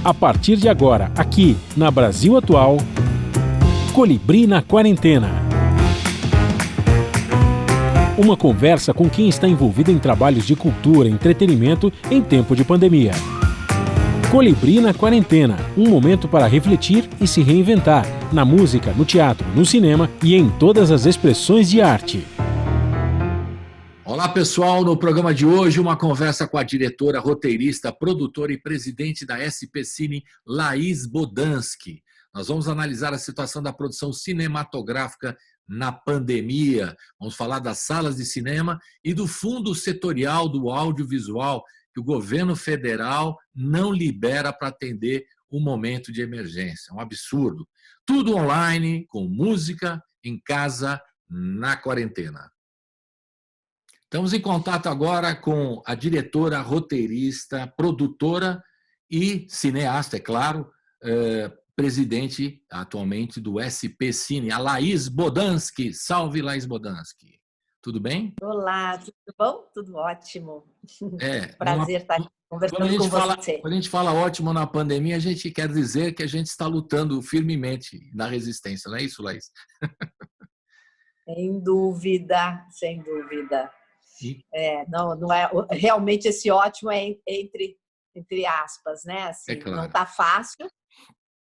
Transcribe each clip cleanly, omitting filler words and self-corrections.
A partir de agora, aqui na Brasil Atual, Colibri na Quarentena. Uma conversa com quem está envolvido em trabalhos de cultura e entretenimento em tempo de pandemia. Colibri na Quarentena, um momento para refletir e se reinventar, na música, no teatro, no cinema e em todas as expressões de arte. Olá, pessoal. No programa de hoje, uma conversa com a diretora, roteirista, produtora e presidente da SP Cine, Laís Bodansky. Nós vamos analisar a situação da produção cinematográfica na pandemia. Vamos falar das salas de cinema e do fundo setorial do audiovisual que o governo federal não libera para atender o momento de emergência. Um absurdo. Tudo online, com música, em casa, na quarentena. Estamos em contato agora com a diretora, roteirista, produtora e cineasta, é claro, presidente atualmente do SP Cine, a Laís Bodansky. Salve, Laís Bodansky. Tudo bem? Olá, tudo bom? Tudo ótimo. Prazer estar aqui conversando com você. Quando a gente fala ótimo na pandemia, a gente quer dizer que a gente está lutando firmemente na resistência, não é isso, Laís? Sem dúvida, sem dúvida. Não é, realmente esse ótimo é entre aspas, né? Assim, claro. Não está fácil,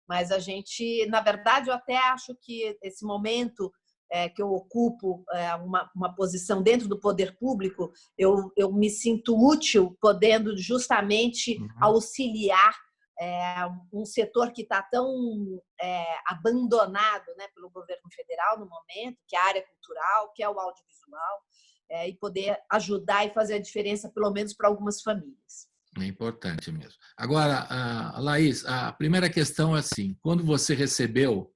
mas a gente, na verdade, eu até acho que esse momento que eu ocupo uma posição dentro do poder público, eu me sinto útil, podendo justamente auxiliar um setor que está tão abandonado, né, pelo governo federal no momento, que é a área cultural, que é o audiovisual, e poder ajudar e fazer a diferença, pelo menos para algumas famílias. É importante mesmo. Agora, Laís, a primeira questão é assim, quando você recebeu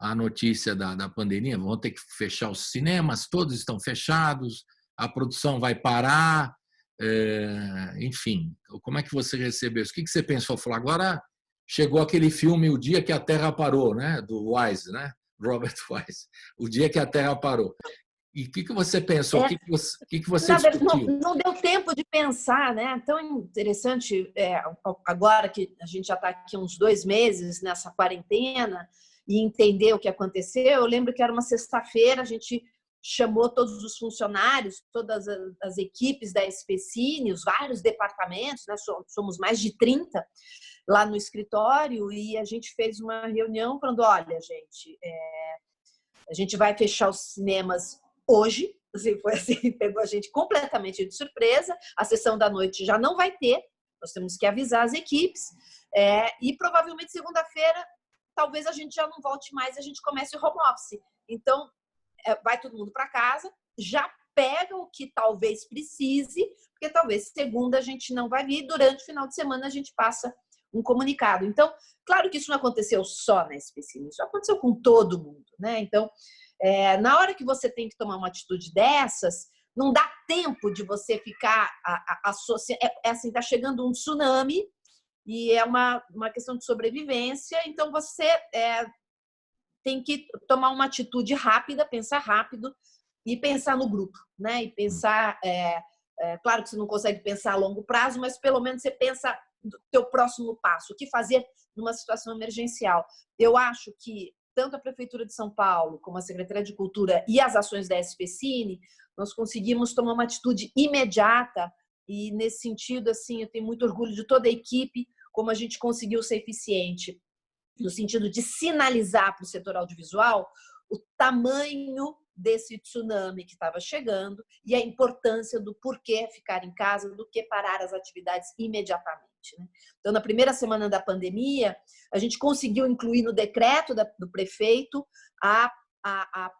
a notícia da pandemia, vão ter que fechar os cinemas, todos estão fechados, a produção vai parar, enfim, como é que você recebeu isso? O que você pensou? Falou, agora chegou aquele filme O Dia que a Terra Parou, né? Do Wise, né? Robert Wise, O Dia que a Terra Parou. E o que você pensou? O que você discutiu? Não deu tempo de pensar, né? Tão interessante, agora que a gente já está aqui uns 2 meses nessa quarentena e entender o que aconteceu. Eu lembro que era uma sexta-feira, a gente chamou todos os funcionários, todas as equipes da SP Cine, os vários departamentos, né? Somos mais de 30 lá no escritório, e a gente fez uma reunião falando, olha, gente, a gente vai fechar os cinemas hoje, assim, foi assim, pegou a gente completamente de surpresa, a sessão da noite já não vai ter, nós temos que avisar as equipes, e provavelmente segunda-feira talvez a gente já não volte mais e a gente comece o home office. Então, vai todo mundo para casa, já pega o que talvez precise, porque talvez segunda a gente não vai vir, durante o final de semana a gente passa um comunicado. Então, claro que isso não aconteceu só na SP Cine, isso aconteceu com todo mundo, né? Então, na hora que você tem que tomar uma atitude dessas, não dá tempo de você ficar associando. Assim, está chegando um tsunami e é uma questão de sobrevivência, então você tem que tomar uma atitude rápida, pensar rápido e pensar no grupo, né? E pensar, claro que você não consegue pensar a longo prazo, mas pelo menos você pensa no teu próximo passo, o que fazer numa situação emergencial. Eu acho que tanto a Prefeitura de São Paulo, como a Secretaria de Cultura e as ações da SP Cine, nós conseguimos tomar uma atitude imediata e, nesse sentido, assim, eu tenho muito orgulho de toda a equipe, como a gente conseguiu ser eficiente, no sentido de sinalizar para o setor audiovisual o tamanho desse tsunami que estava chegando e a importância do porquê ficar em casa, do que parar as atividades imediatamente, né? Então, na primeira semana da pandemia, a gente conseguiu incluir no decreto do prefeito a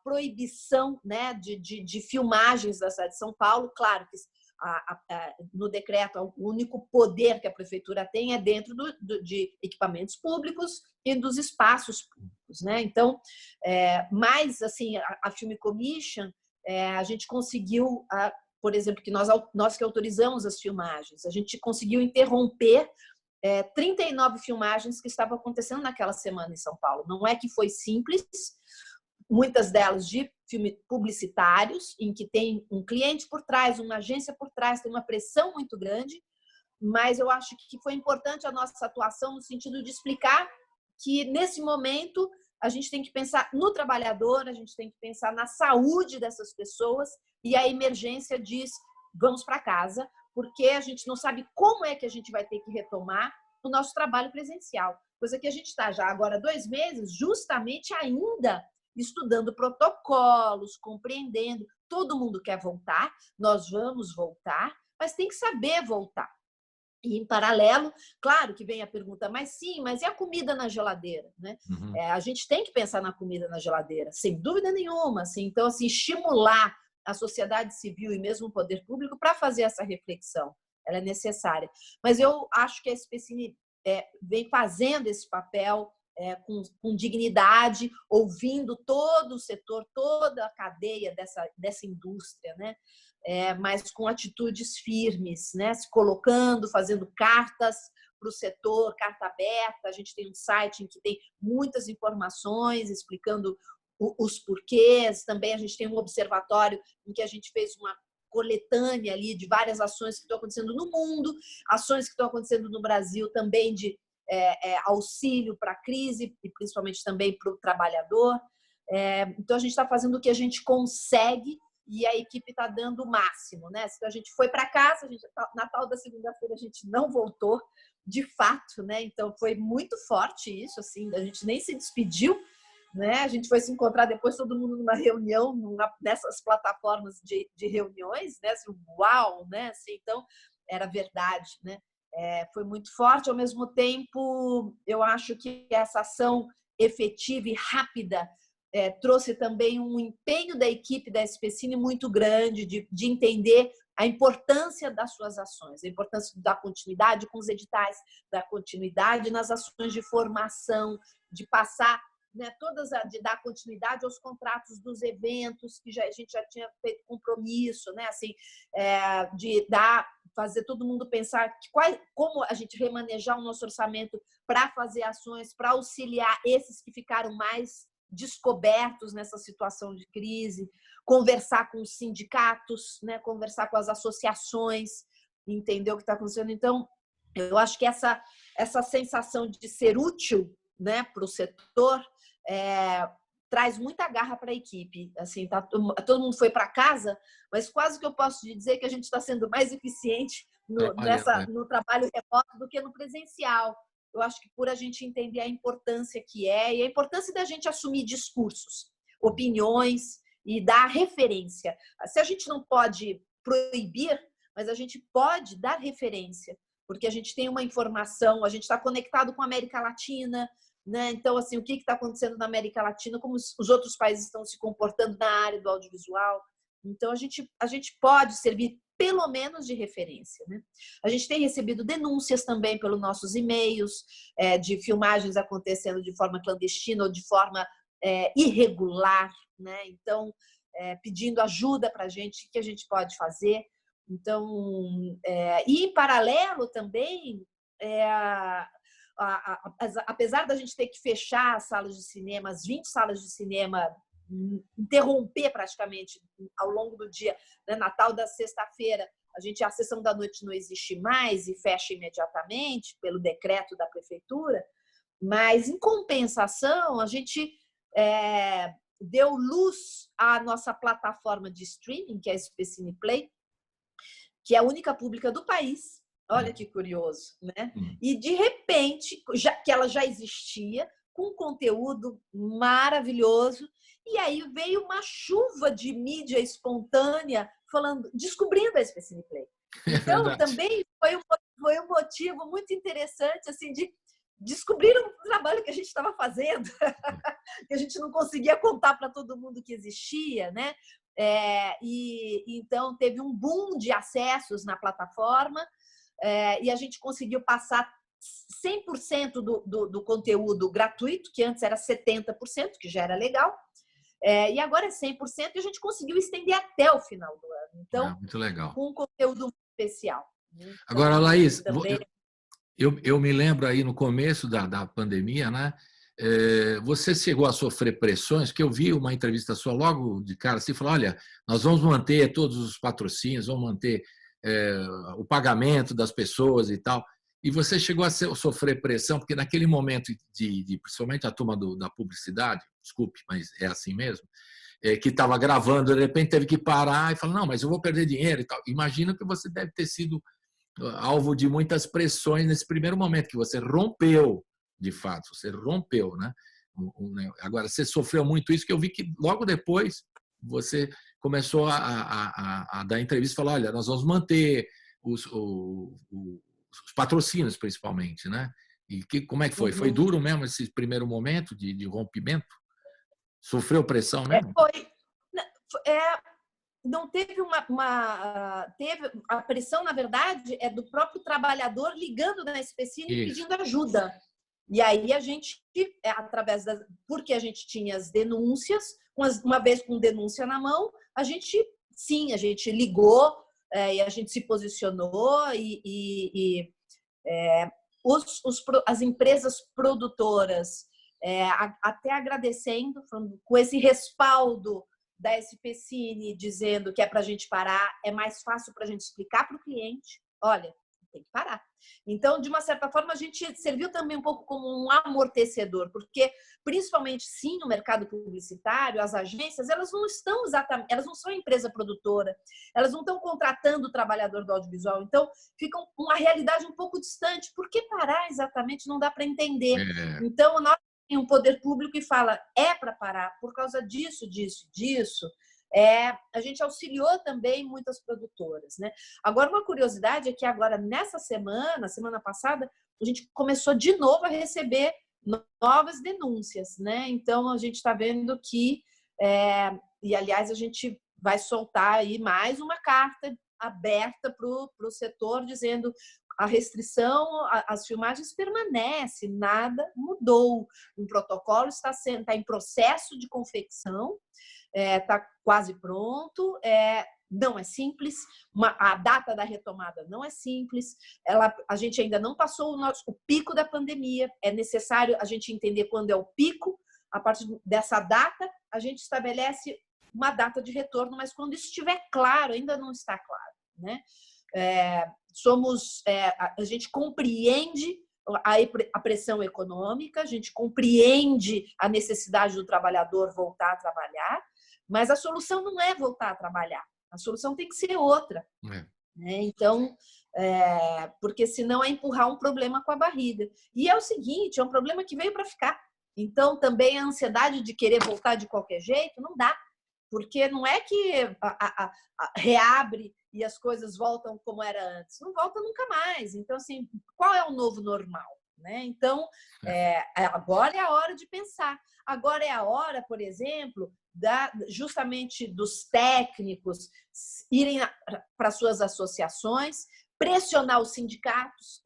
proibição, né, de filmagens da cidade de São Paulo. Claro que no decreto o único poder que a prefeitura tem é dentro de equipamentos públicos e dos espaços públicos, né? Então, mas assim, a Film Commission, a gente conseguiu, por exemplo, que nós que autorizamos as filmagens, a gente conseguiu interromper 39 filmagens que estavam acontecendo naquela semana em São Paulo. Não é que foi simples, muitas delas de filmes publicitários, em que tem um cliente por trás, uma agência por trás, tem uma pressão muito grande, mas eu acho que foi importante a nossa atuação no sentido de explicar que, nesse momento, a gente tem que pensar no trabalhador, a gente tem que pensar na saúde dessas pessoas, e a emergência diz, vamos para casa, porque a gente não sabe como é que a gente vai ter que retomar o nosso trabalho presencial. Coisa que a gente está já agora 2 meses, justamente ainda estudando protocolos, compreendendo. Todo mundo quer voltar, nós vamos voltar, mas tem que saber voltar. E, em paralelo, claro que vem a pergunta, mas sim, mas e a comida na geladeira? Né? Uhum. A gente tem que pensar na comida na geladeira, sem dúvida nenhuma. Assim. Então, assim, estimular a sociedade civil e mesmo o poder público para fazer essa reflexão. Ela é necessária. Mas eu acho que a SPCine vem fazendo esse papel com dignidade, ouvindo todo o setor, toda a cadeia dessa indústria, né? Mas com atitudes firmes, né? Se colocando, fazendo cartas para o setor, carta aberta. A gente tem um site em que tem muitas informações explicando os porquês. Também a gente tem um observatório em que a gente fez uma coletânea ali de várias ações que estão acontecendo no mundo, ações que estão acontecendo no Brasil também de auxílio para a crise e principalmente também para o trabalhador. Então, a gente está fazendo o que a gente consegue e a equipe está dando o máximo, né? A gente foi para casa, Natal da segunda-feira a gente não voltou, de fato, né? Então, foi muito forte isso, assim, a gente nem se despediu, né? A gente foi se encontrar depois, todo mundo numa reunião, nessas plataformas de reuniões, né? Assim, uau, né? Assim, então, era verdade, né? Foi muito forte. Ao mesmo tempo, eu acho que essa ação efetiva e rápida trouxe também um empenho da equipe da SPCine muito grande de entender a importância das suas ações, a importância da continuidade com os editais, da continuidade nas ações de formação, de passar, né, de dar continuidade aos contratos dos eventos, que a gente já tinha feito compromisso, né, assim, de fazer todo mundo pensar como a gente remanejar o nosso orçamento para fazer ações, para auxiliar esses que ficaram mais descobertos nessa situação de crise, conversar com os sindicatos, né, conversar com as associações, entender o que está acontecendo. Então, eu acho que essa sensação de ser útil, né, para o setor traz muita garra para a equipe. Assim, todo mundo foi para casa, mas quase que eu posso dizer que a gente está sendo mais eficiente no trabalho remoto do que no presencial. Eu acho que por a gente entender a importância que e a importância da gente assumir discursos, opiniões e dar referência. Se a gente não pode proibir, mas a gente pode dar referência, porque a gente tem uma informação, a gente está conectado com a América Latina, né? Então, assim, o que está acontecendo na América Latina, como os outros países estão se comportando na área do audiovisual. Então, a gente pode servir pelo menos de referência, né? A gente tem recebido denúncias também pelos nossos e-mails de filmagens acontecendo de forma clandestina ou de forma irregular, né? Então, pedindo ajuda para a gente, o que a gente pode fazer. Então, e em paralelo também, apesar da gente ter que fechar as salas de cinema, as 20 salas de cinema, interromper praticamente ao longo do dia, né? Natal da sexta-feira, a sessão da noite não existe mais e fecha imediatamente pelo decreto da prefeitura, mas em compensação a gente deu luz à nossa plataforma de streaming, que é a SPCine Play, que é a única pública do país. Olha que curioso, né? E de repente, que ela já existia, com conteúdo maravilhoso, e aí veio uma chuva de mídia espontânea descobrindo a SPCine Play. Então, também foi um motivo muito interessante assim, de descobrir um trabalho que a gente estava fazendo, que a gente não conseguia contar para todo mundo que existia, né? E então teve um boom de acessos na plataforma, e a gente conseguiu passar 100% do conteúdo gratuito, que antes era 70%, que já era legal, e agora é 100%, e a gente conseguiu estender até o final do ano. Então, muito legal. Com um conteúdo muito especial. Então, agora, Laís, também... eu me lembro aí no começo da pandemia, né? Você chegou a sofrer pressões, que eu vi uma entrevista sua logo de cara, você falou, olha, nós vamos manter todos os patrocínios, vamos manter o pagamento das pessoas e tal. E você chegou a sofrer pressão, porque naquele momento, principalmente a turma da publicidade, desculpe, mas é assim mesmo, que estava gravando, de repente teve que parar e falar, não, mas eu vou perder dinheiro e tal. Imagino que você deve ter sido alvo de muitas pressões nesse primeiro momento, que você rompeu, de fato, você rompeu, né? Agora, você sofreu muito isso, que eu vi que logo depois você começou a dar entrevista e falar, olha, nós vamos manter os patrocínios, principalmente, né? E como é que foi? Foi duro mesmo esse primeiro momento de rompimento? Sofreu pressão mesmo? Não teve teve a pressão, na verdade, é do próprio trabalhador ligando na SPCine e pedindo ajuda. E aí a gente, porque a gente tinha as denúncias, uma vez com denúncia na mão, a gente ligou e a gente se posicionou as empresas produtoras até agradecendo, com esse respaldo da SPCine, dizendo que é para a gente parar, é mais fácil para a gente explicar para o cliente, olha, tem que parar. Então, de uma certa forma, a gente serviu também um pouco como um amortecedor, porque, principalmente, sim, no mercado publicitário, as agências, elas não estão exatamente, elas não são empresa produtora, elas não estão contratando o trabalhador do audiovisual, então fica uma realidade um pouco distante. Por que parar exatamente? Não dá para entender. Então, nós temos um poder público que fala, é para parar, por causa disso, disso. A gente auxiliou também muitas produtoras, né? Agora, uma curiosidade é que agora, nessa semana passada, a gente começou de novo a receber novas denúncias, né? Então, a gente está vendo que, e aliás, a gente vai soltar aí mais uma carta aberta para o setor, dizendo a restrição às filmagens permanece, nada mudou. Um protocolo está em processo de confecção, está quase pronto, não é simples, a data da retomada não é simples, a gente ainda não passou o pico da pandemia, é necessário a gente entender quando é o pico, a partir dessa data a gente estabelece uma data de retorno, mas quando isso estiver claro, ainda não está claro, né? A gente compreende a pressão econômica, a gente compreende a necessidade do trabalhador voltar a trabalhar, mas a solução não é voltar a trabalhar, a solução tem que ser outra. Né? Então, porque senão é empurrar um problema com a barriga. E é o seguinte, é um problema que veio para ficar. Então, também a ansiedade de querer voltar de qualquer jeito não dá, porque não é que reabre e as coisas voltam como era antes, não volta nunca mais. Então, assim, qual é o novo normal? Né? Então, agora é a hora de pensar. Agora é a hora, por exemplo, justamente dos técnicos irem para suas associações, pressionar os sindicatos,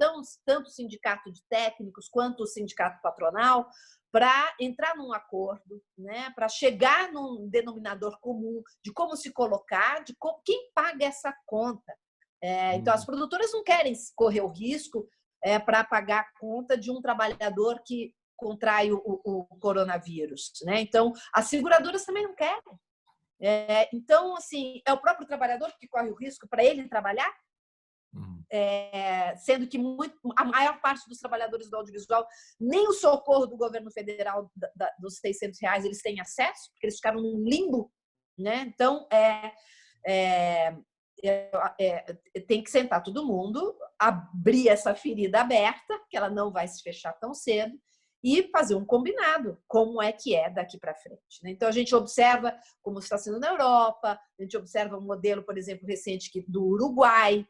tanto o sindicato de técnicos quanto o sindicato patronal, para entrar num acordo, né? Para chegar num denominador comum de como se colocar, de quem paga essa conta. Então, as produtoras não querem correr o risco para pagar a conta de um trabalhador que contrai o coronavírus, né? Então, as seguradoras também não querem. Então, assim, é o próprio trabalhador que corre o risco para ele trabalhar, sendo que a maior parte dos trabalhadores do audiovisual, nem o socorro do governo federal dos R$600 eles têm acesso, porque eles ficaram num limbo, né? Então, tem que sentar todo mundo, abrir essa ferida aberta, que ela não vai se fechar tão cedo, e fazer um combinado, como é que é daqui para frente. Né? Então, a gente observa como está sendo na Europa, a gente observa um modelo, por exemplo, recente do Uruguai.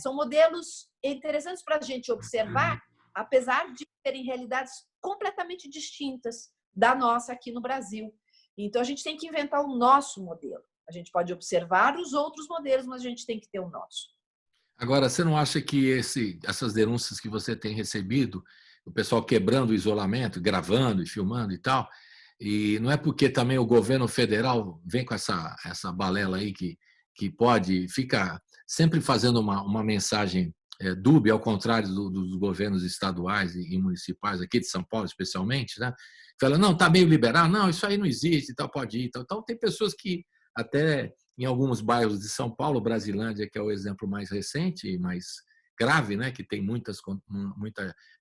São modelos interessantes para a gente observar, apesar de terem realidades completamente distintas da nossa aqui no Brasil. Então, a gente tem que inventar o nosso modelo. A gente pode observar os outros modelos, mas a gente tem que ter o nosso. Agora, você não acha que essas denúncias que você tem recebido, o pessoal quebrando o isolamento, gravando e filmando e tal, e não é porque também o governo federal vem com essa balela aí que fica sempre fazendo uma mensagem dúbia, ao contrário dos governos estaduais e municipais, aqui de São Paulo especialmente, né? Fala, não, está meio liberal, não, isso aí não existe, tal, pode ir. Então, tem pessoas que até em alguns bairros de São Paulo, Brasilândia, que é o exemplo mais recente e mais grave, né, que tem muita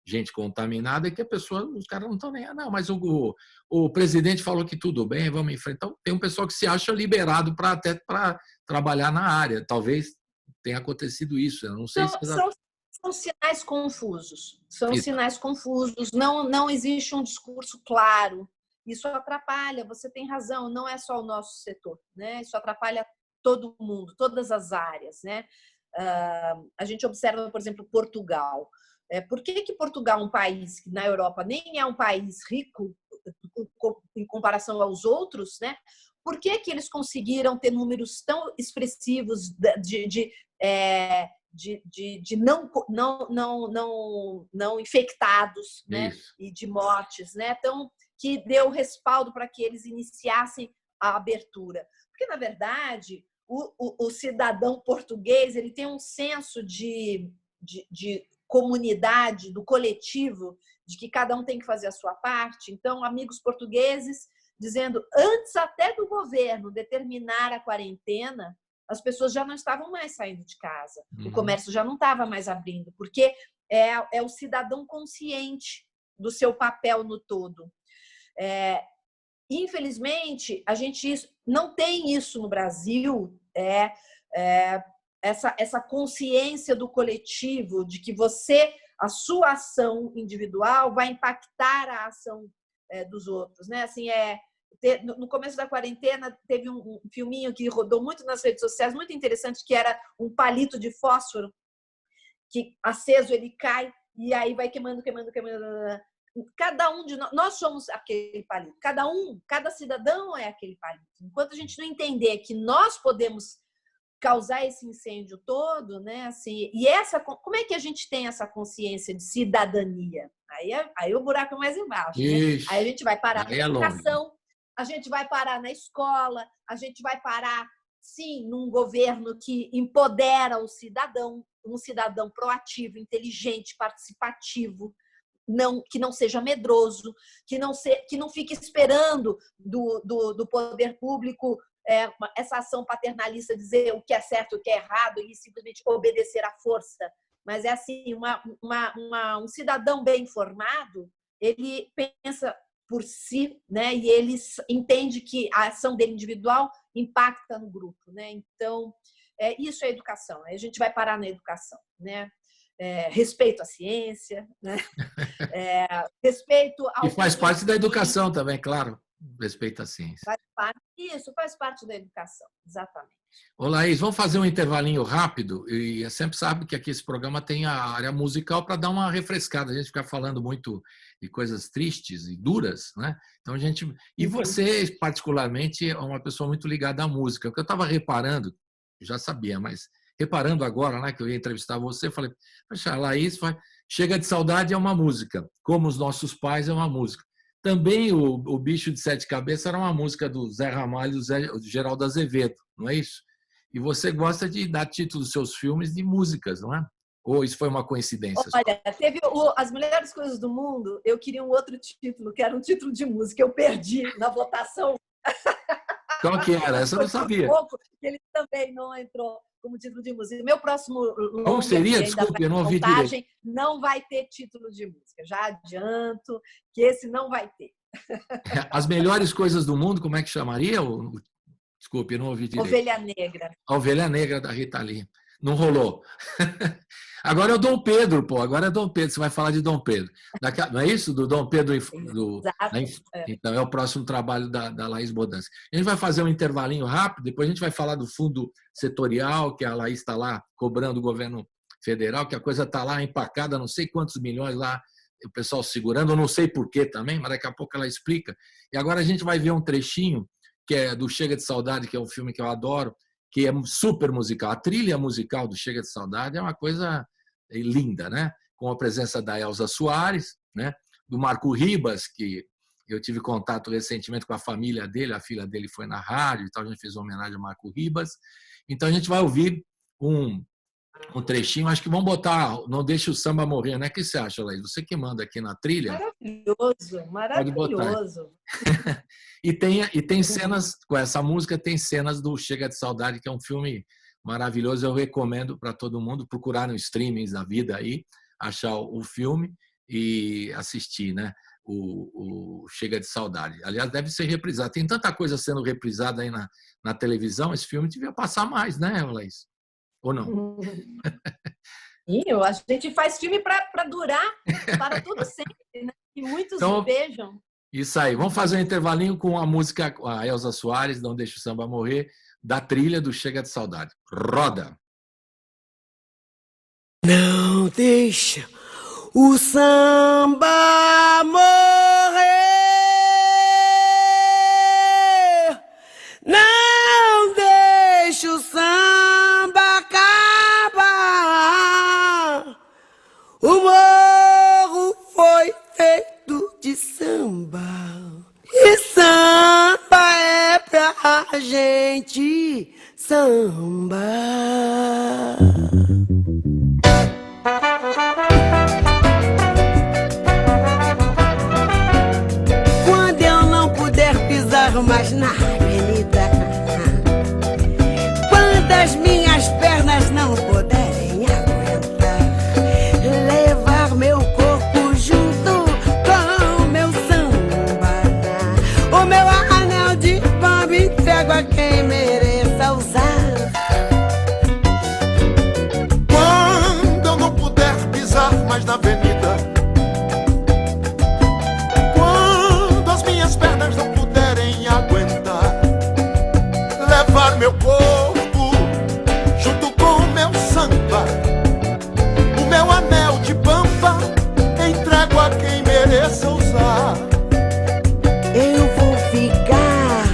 gente contaminada, e que os caras não estão nem, não, mas o presidente falou que tudo bem, vamos em frente. Então, tem um pessoal que se acha liberado até para trabalhar na área. Talvez tenha acontecido isso, eu não sei se... São sinais confusos. São sinais confusos. Não existe um discurso claro. Isso atrapalha, você tem razão, não é só o nosso setor, né? Isso atrapalha todo mundo, todas as áreas, né? A gente observa, por exemplo, Portugal. Por que Portugal, um país que na Europa nem é um país rico em comparação aos outros, né? Por que eles conseguiram ter números tão expressivos de não infectados, né? E de mortes, né? Então, que deu respaldo para que eles iniciassem a abertura. Porque, na verdade, o cidadão português ele tem um senso de comunidade, do coletivo, de que cada um tem que fazer a sua parte. Então, amigos portugueses dizendo, antes até do governo determinar a quarentena, as pessoas já não estavam mais saindo de casa, o comércio já não estava mais abrindo, porque é o cidadão consciente do seu papel no todo. Infelizmente, a gente não tem isso no Brasil, essa consciência do coletivo, de que a sua ação individual vai impactar a ação dos outros, né? Assim, no começo da quarentena, teve um filminho que rodou muito nas redes sociais, muito interessante, que era um palito de fósforo que aceso ele cai e aí vai queimando. Cada um de nós somos aquele palito. Cada cidadão é aquele palito. Enquanto a gente não entender que nós podemos causar esse incêndio todo, né? Assim, como é que a gente tem essa consciência de cidadania? Aí o buraco é mais embaixo. Né? Aí a gente vai parar na educação, a gente vai parar na escola, a gente vai parar, sim, num governo que empodera o cidadão, um cidadão proativo, inteligente, participativo, que não seja medroso, que não fique esperando do poder público essa ação paternalista, dizer o que é certo e o que é errado e simplesmente obedecer à força. Mas é assim, um cidadão bem informado, ele pensa por si, né? E ele entende que a ação dele individual impacta no grupo, né? Então, isso é educação. A gente vai parar na educação, né? Respeito à ciência, né? Respeito ao... E faz parte da educação também, claro. Respeito à ciência. Isso faz parte da educação, exatamente. Ô, Laís, vamos fazer um intervalinho rápido. E sempre sabe que aqui esse programa tem a área musical para dar uma refrescada. A gente fica falando muito de coisas tristes e duras, né? Então E você, particularmente, é uma pessoa muito ligada à música. O que eu estava reparando, já sabia, mas reparando agora, né, que eu ia entrevistar você, falei, poxa, a Laís Chega de Saudade é uma música, como os nossos pais é uma música. Também o Bicho de Sete Cabeças era uma música do Zé Ramalho e do Geraldo Azevedo, não é isso? E você gosta de dar título dos seus filmes de músicas, não é? Ou isso foi uma coincidência? Olha, teve As Melhores Coisas do Mundo, eu queria um outro título, que era um título de música, eu perdi na votação. Qual que era? Essa eu não sabia. Ele também não entrou como título de música. Meu próximo Como seria? Desculpe, eu não ouvi direito. Não vai ter título de música. Já adianto que esse não vai ter. As Melhores Coisas do Mundo, como é que chamaria? Desculpe, eu não ouvi direito. Ovelha Negra. A Ovelha Negra, da Rita Lee. Não rolou. Agora é o Dom Pedro, pô. Agora é Dom Pedro. Você vai falar de Dom Pedro. Não é isso? Do Dom Pedro? Então, é o próximo trabalho da Laís Bodansky. A gente vai fazer um intervalinho rápido, depois a gente vai falar do fundo setorial, que a Laís está lá cobrando o governo federal, que a coisa está lá empacada, não sei quantos milhões lá, o pessoal segurando, eu não sei porquê também, mas daqui a pouco ela explica. E agora a gente vai ver um trechinho, que é do Chega de Saudade, que é um filme que eu adoro, que é super musical. A trilha musical do Chega de Saudade é uma coisa linda, né? Com a presença da Elza Soares, né? Do Marco Ribas, que eu tive contato recentemente com a família dele, a filha dele foi na rádio e tal, a gente fez uma homenagem a Marco Ribas. Então a gente vai ouvir um um trechinho. Acho que vamos botar Não Deixe o Samba Morrer, né? O que você acha, Laís? Você que manda aqui na trilha. Maravilhoso, maravilhoso. E tem cenas, com essa música, tem cenas do Chega de Saudade, que é um filme maravilhoso. Eu recomendo para todo mundo procurar no streaming da vida aí, achar o filme e assistir, né? O Chega de Saudade. Aliás, deve ser reprisado. Tem tanta coisa sendo reprisada aí na televisão, esse filme devia passar mais, né, Laís? Ou não? A gente faz filme para durar para todo sempre, né? E muitos então, vejam. Isso aí. Vamos fazer um intervalinho com a música, a Elza Soares, Não Deixe o Samba Morrer, da trilha do Chega de Saudade. Roda! Não deixa o samba morrer, não deixa o samba acabar. O morro foi feito de samba, e samba é pra gente sambar. Quando eu não puder pisar mais na avenida, quando as minhas pernas não puderem aguentar, levar meu corpo junto com o meu samba, o meu anel de bomba entrego a quem mereça usar. Quando eu não puder pisar mais na avenida, quando as minhas pernas não puderem aguentar, levar meu corpo junto com o meu samba, o meu anel de pampa entrego a quem mereça usar. Eu vou ficar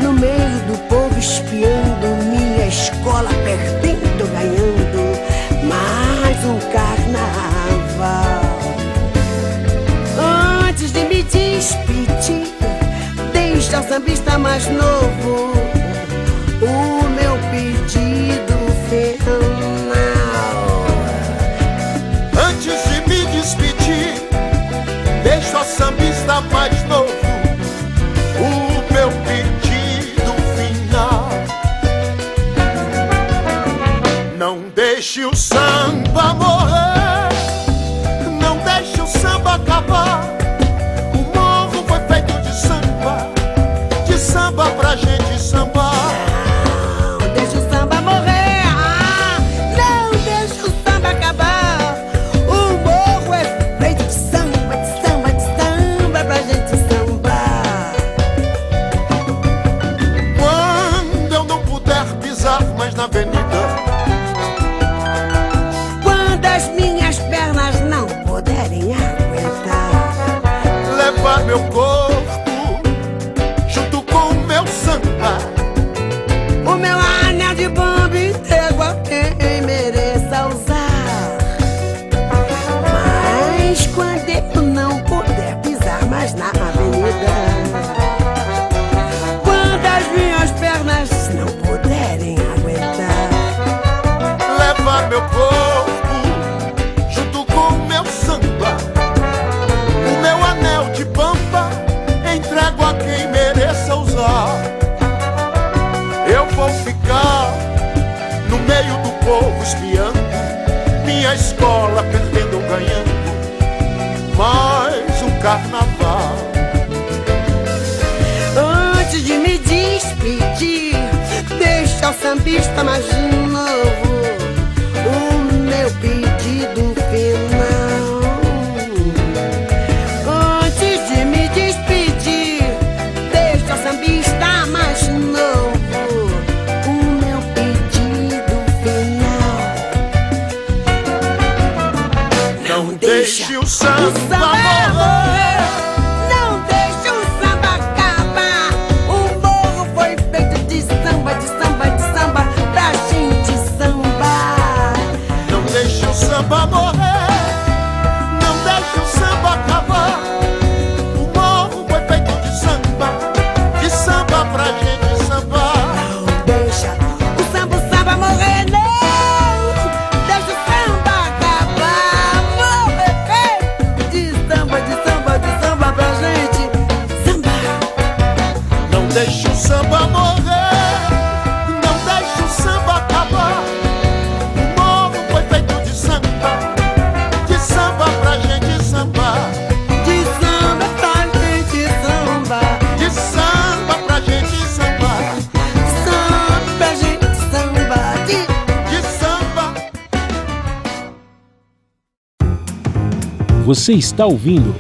no meio do povo espiando minha escola, perdendo, ganhando mais um carnaval. Antes de me despedir, deixa o sambista mais novo o meu pedido final. Antes de me despedir, deixo a sambista mais novo o meu pedido final. Não deixe o samba morrer, não deixe o samba acabar. O morro foi feito de samba pra gente sambar. Não deixa o samba morrer, não deixa o samba acabar. O morro é feito de samba pra gente sambar. Quando eu não puder pisar mais na avenida, Quando as minhas pernas não puderem aguentar, levar meu corpo junto com o meu samba, o meu anel de bomba entrego a quem mereça usar. Mas quando eu não puder pisar mais na avenida, quando as minhas pernas não puderem aguentar, levar meu corpo junto com o meu samba, o meu anel de pampa entrego a quem mereça usar. Eu vou ficar no meio do povo espiando minha escola, perdendo ou ganhando mais um carnaval. antes de me despedir, deixa o sambista mais novo o meu pedido final. Antes de me despedir, deixa o sambista mais novo o meu pedido final. Não deixe o samba morrer, não deixe o samba acabar. O morro foi feito de samba pra gente sambar. não deixe o samba morrer, não deixe o samba acabar. O morro foi feito de samba pra gente sambar. Não deixa o samba morrer, não Você está ouvindo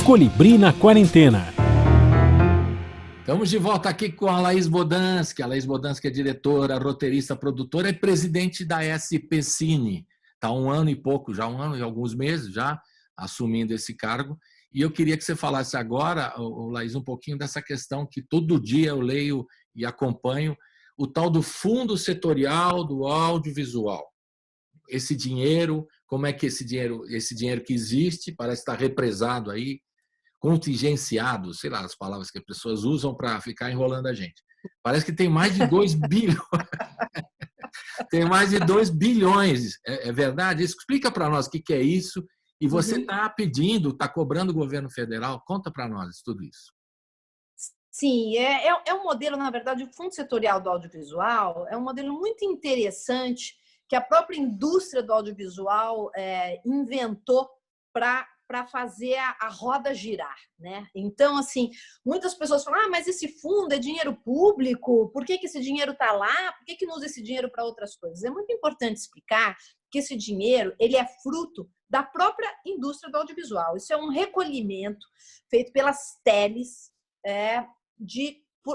Colibri na Quarentena. Estamos de volta aqui com a Laís Bodansky. A Laís Bodansky é diretora, roteirista, produtora e presidente da SP Cine. Está 1 ano e pouco, já 1 ano e alguns meses já assumindo esse cargo. E eu queria que você falasse agora, Laís, um pouquinho dessa questão que todo dia eu leio e acompanho, o tal do Fundo Setorial do Audiovisual. Esse dinheiro, como é que esse dinheiro que existe, parece estar represado aí, contingenciado, sei lá, as palavras que as pessoas usam para ficar enrolando a gente. Parece que tem mais de 2 bilhões. Tem mais de 2 bilhões. É verdade? Explica para nós o que é isso. E você está pedindo, está cobrando o governo federal. Conta para nós tudo isso. Sim, é um modelo, na verdade, o Fundo Setorial do Audiovisual é um modelo muito interessante que a própria indústria do audiovisual inventou para fazer a roda girar, né? Então, assim, muitas pessoas falam, mas esse fundo é dinheiro público, por que esse dinheiro está lá? Por que não usa esse dinheiro para outras coisas? É muito importante explicar que esse dinheiro ele é fruto da própria indústria do audiovisual. Isso é um recolhimento feito pelas teles,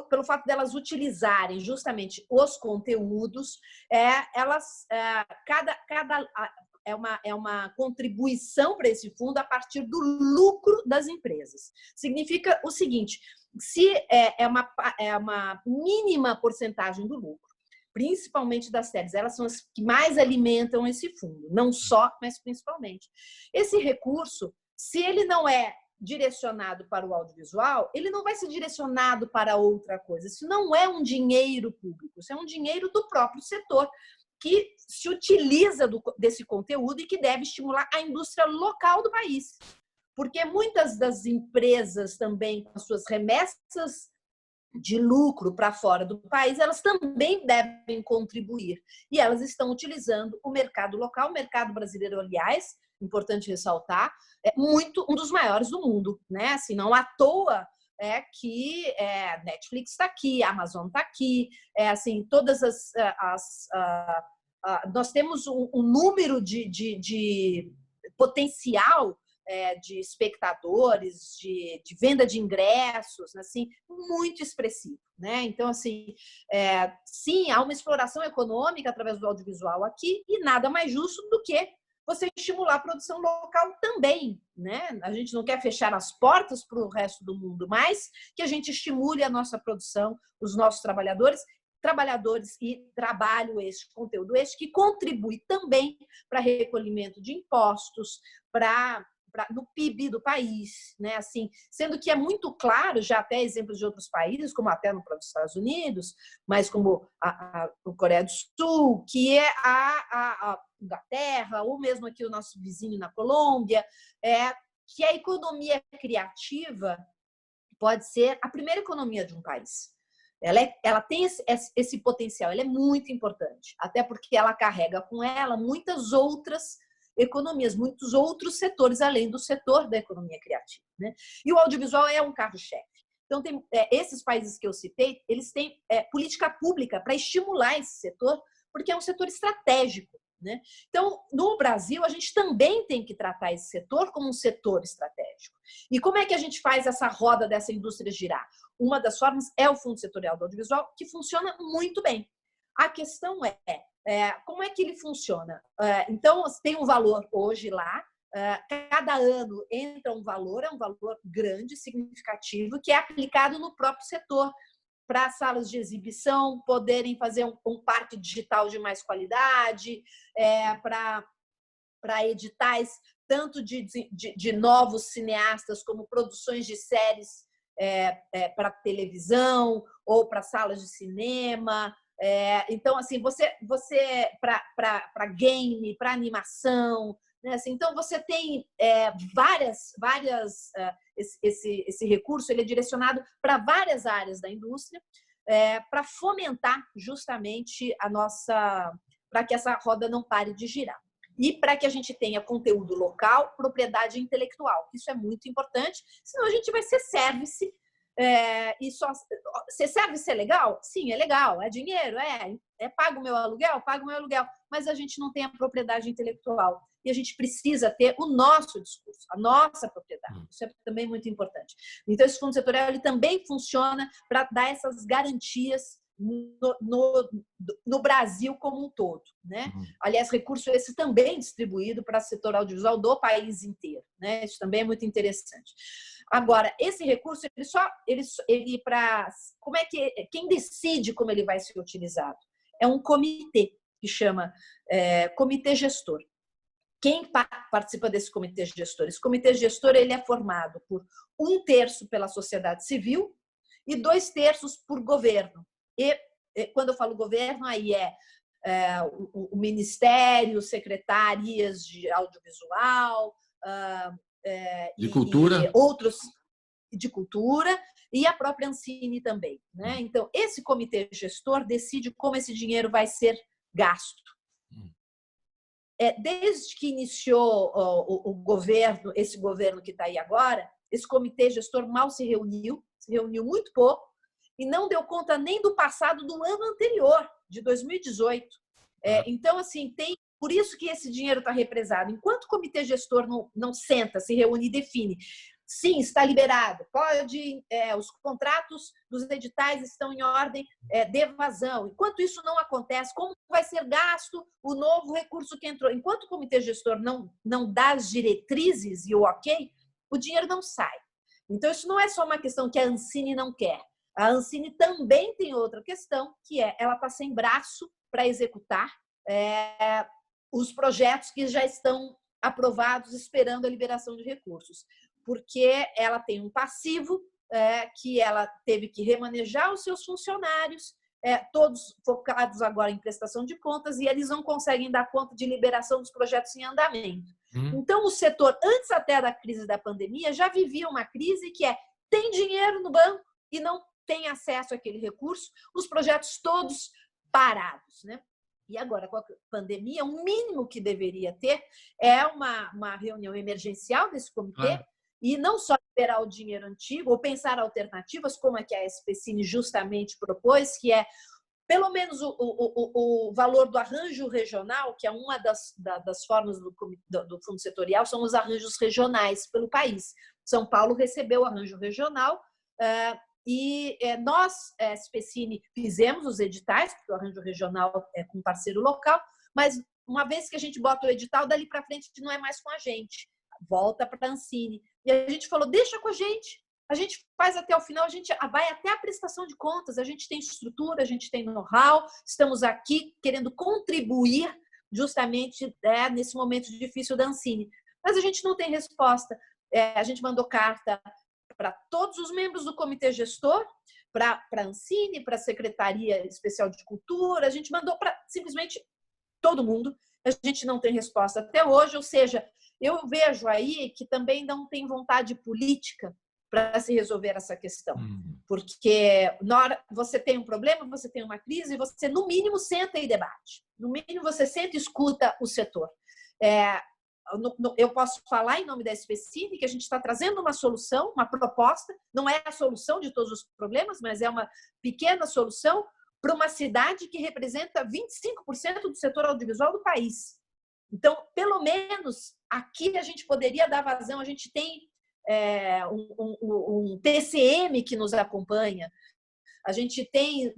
pelo fato delas utilizarem justamente os conteúdos, é uma contribuição para esse fundo a partir do lucro das empresas. Significa o seguinte, se é uma mínima porcentagem do lucro, principalmente das teles, elas são as que mais alimentam esse fundo, não só, mas principalmente. Esse recurso, se ele não é direcionado para o audiovisual, ele não vai ser direcionado para outra coisa. Isso não é um dinheiro público, isso é um dinheiro do próprio setor, que se utiliza desse conteúdo e que deve estimular a indústria local do país. Porque muitas das empresas também, com as suas remessas de lucro para fora do país, elas também devem contribuir. E elas estão utilizando o mercado local, o mercado brasileiro, aliás, importante ressaltar, é um dos maiores do mundo, né? Assim, não à toa que Netflix está aqui, Amazon está aqui, assim, todas nós temos um número de potencial de espectadores, de venda de ingressos, assim, muito expressivo, né? Então, assim, sim, há uma exploração econômica através do audiovisual aqui e nada mais justo do que você estimular a produção local também, né? A gente não quer fechar as portas para o resto do mundo, mas que a gente estimule a nossa produção, os nossos trabalhadores e conteúdo que contribui também para recolhimento de impostos, no PIB do país, né? Assim, sendo que é muito claro, já até exemplos de outros países, como até no próprio Estados Unidos, mas como a Coreia do Sul, que é a Inglaterra, ou mesmo aqui o nosso vizinho na Colômbia, que a economia criativa pode ser a primeira economia de um país. Ela tem esse potencial, ela é muito importante, até porque ela carrega com ela muitas outras economias, muitos outros setores, além do setor da economia criativa, né? E o audiovisual é um carro-chefe. Então, esses países que eu citei, eles têm política pública para estimular esse setor, porque é um setor estratégico, né? Então, no Brasil, a gente também tem que tratar esse setor como um setor estratégico. E como é que a gente faz essa roda dessa indústria girar? Uma das formas é o Fundo Setorial do Audiovisual, que funciona muito bem. A questão como é que ele funciona? Então, tem um valor hoje lá, cada ano entra um valor, é um valor grande, significativo, que é aplicado no próprio setor, para salas de exibição poderem fazer um parque digital de mais qualidade, para editais, tanto de novos cineastas, como produções de séries para televisão ou para salas de cinema. Então, assim, você para game, para animação, né? Assim, então, você tem esse recurso ele é direcionado para várias áreas da indústria, para fomentar justamente para que essa roda não pare de girar. E para que a gente tenha conteúdo local, propriedade intelectual. Isso é muito importante, senão a gente vai ser service. Ser service é legal? Sim, é legal. É dinheiro? Pago o meu aluguel? Pago o meu aluguel. mas a gente não tem a propriedade intelectual. E a gente precisa ter o nosso discurso, a nossa propriedade. Isso é também muito importante. Então, esse fundo setorial ele também funciona para dar essas garantias no Brasil como um todo, né? Aliás, recurso esse também distribuído para o setor audiovisual do país inteiro, né? Isso também é muito interessante. Agora, esse recurso, como é que quem decide como ele vai ser utilizado? É um comitê que chama comitê gestor. Quem participa desse comitê gestor? Esse comitê gestor ele é formado por 1/3 pela sociedade civil e 2/3 por governo. E quando eu falo governo, aí o ministério, secretarias de audiovisual, de cultura, e outros de cultura e a própria Ancine também, né? Então, esse comitê gestor decide como esse dinheiro vai ser gasto. Desde que iniciou o governo, esse governo que está aí agora, esse comitê gestor mal se reuniu muito pouco e não deu conta nem do passado do ano anterior, de 2018. Então, assim, por isso que esse dinheiro está represado. Enquanto o comitê gestor não senta, se reúne e define, sim, está liberado, os contratos dos editais estão em ordem de vazão. Enquanto isso não acontece, como vai ser gasto o novo recurso que entrou? Enquanto o comitê gestor não dá as diretrizes e o ok, o dinheiro não sai. Então, isso não é só uma questão que a Ancine não quer. A Ancine também tem outra questão, que ela está sem braço para executar os projetos que já estão aprovados, esperando a liberação de recursos. Porque ela tem um passivo que ela teve que remanejar os seus funcionários, todos focados agora em prestação de contas, e eles não conseguem dar conta de liberação dos projetos em andamento. Então, o setor, antes até da crise da pandemia, já vivia uma crise que tem dinheiro no banco e não tem acesso àquele recurso, os projetos todos parados, né? E agora, com a pandemia, o mínimo que deveria ter é uma reunião emergencial desse comitê, e não só liberar o dinheiro antigo, ou pensar alternativas, como a que a SPCine justamente propôs, que é pelo menos o valor do arranjo regional, que é uma das formas do fundo setorial, são os arranjos regionais pelo país. São Paulo recebeu o arranjo regional, e nós, SPCine, fizemos os editais, porque o arranjo regional é com parceiro local, mas uma vez que a gente bota o edital, dali para frente não é mais com a gente, volta para a Ancine. E a gente falou, deixa com a gente faz até o final, a gente vai até a prestação de contas, a gente tem estrutura, a gente tem know-how, estamos aqui querendo contribuir justamente nesse momento difícil da Ancine. Mas a gente não tem resposta. A gente mandou carta para todos os membros do comitê gestor, para a Ancine, para a Secretaria Especial de Cultura, a gente mandou para simplesmente todo mundo, a gente não tem resposta até hoje, ou seja, eu vejo aí que também não tem vontade política para se resolver essa questão. Porque na hora você tem um problema, você tem uma crise, você, no mínimo, senta e debate. No mínimo, você senta e escuta o setor. Eu posso falar em nome da SPCine que a gente está trazendo uma solução, uma proposta, não é a solução de todos os problemas, mas é uma pequena solução para uma cidade que representa 25% do setor audiovisual do país. Então, pelo menos, aqui a gente poderia dar vazão, a gente tem um TCM que nos acompanha, a gente tem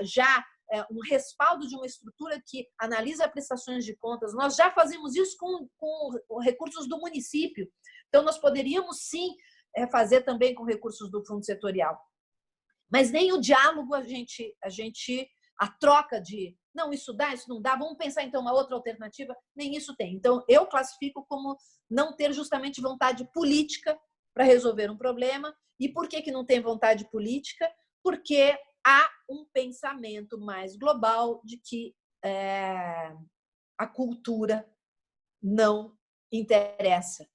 já um respaldo de uma estrutura que analisa prestações de contas, nós já fazemos isso com recursos do município, então nós poderíamos sim fazer também com recursos do fundo setorial. Mas nem o diálogo a troca de não, isso dá, isso não dá, vamos pensar então uma outra alternativa, nem isso tem. Então, eu classifico como não ter justamente vontade política para resolver um problema. E por que não tem vontade política? Porque há um pensamento mais global de que a cultura não interessa,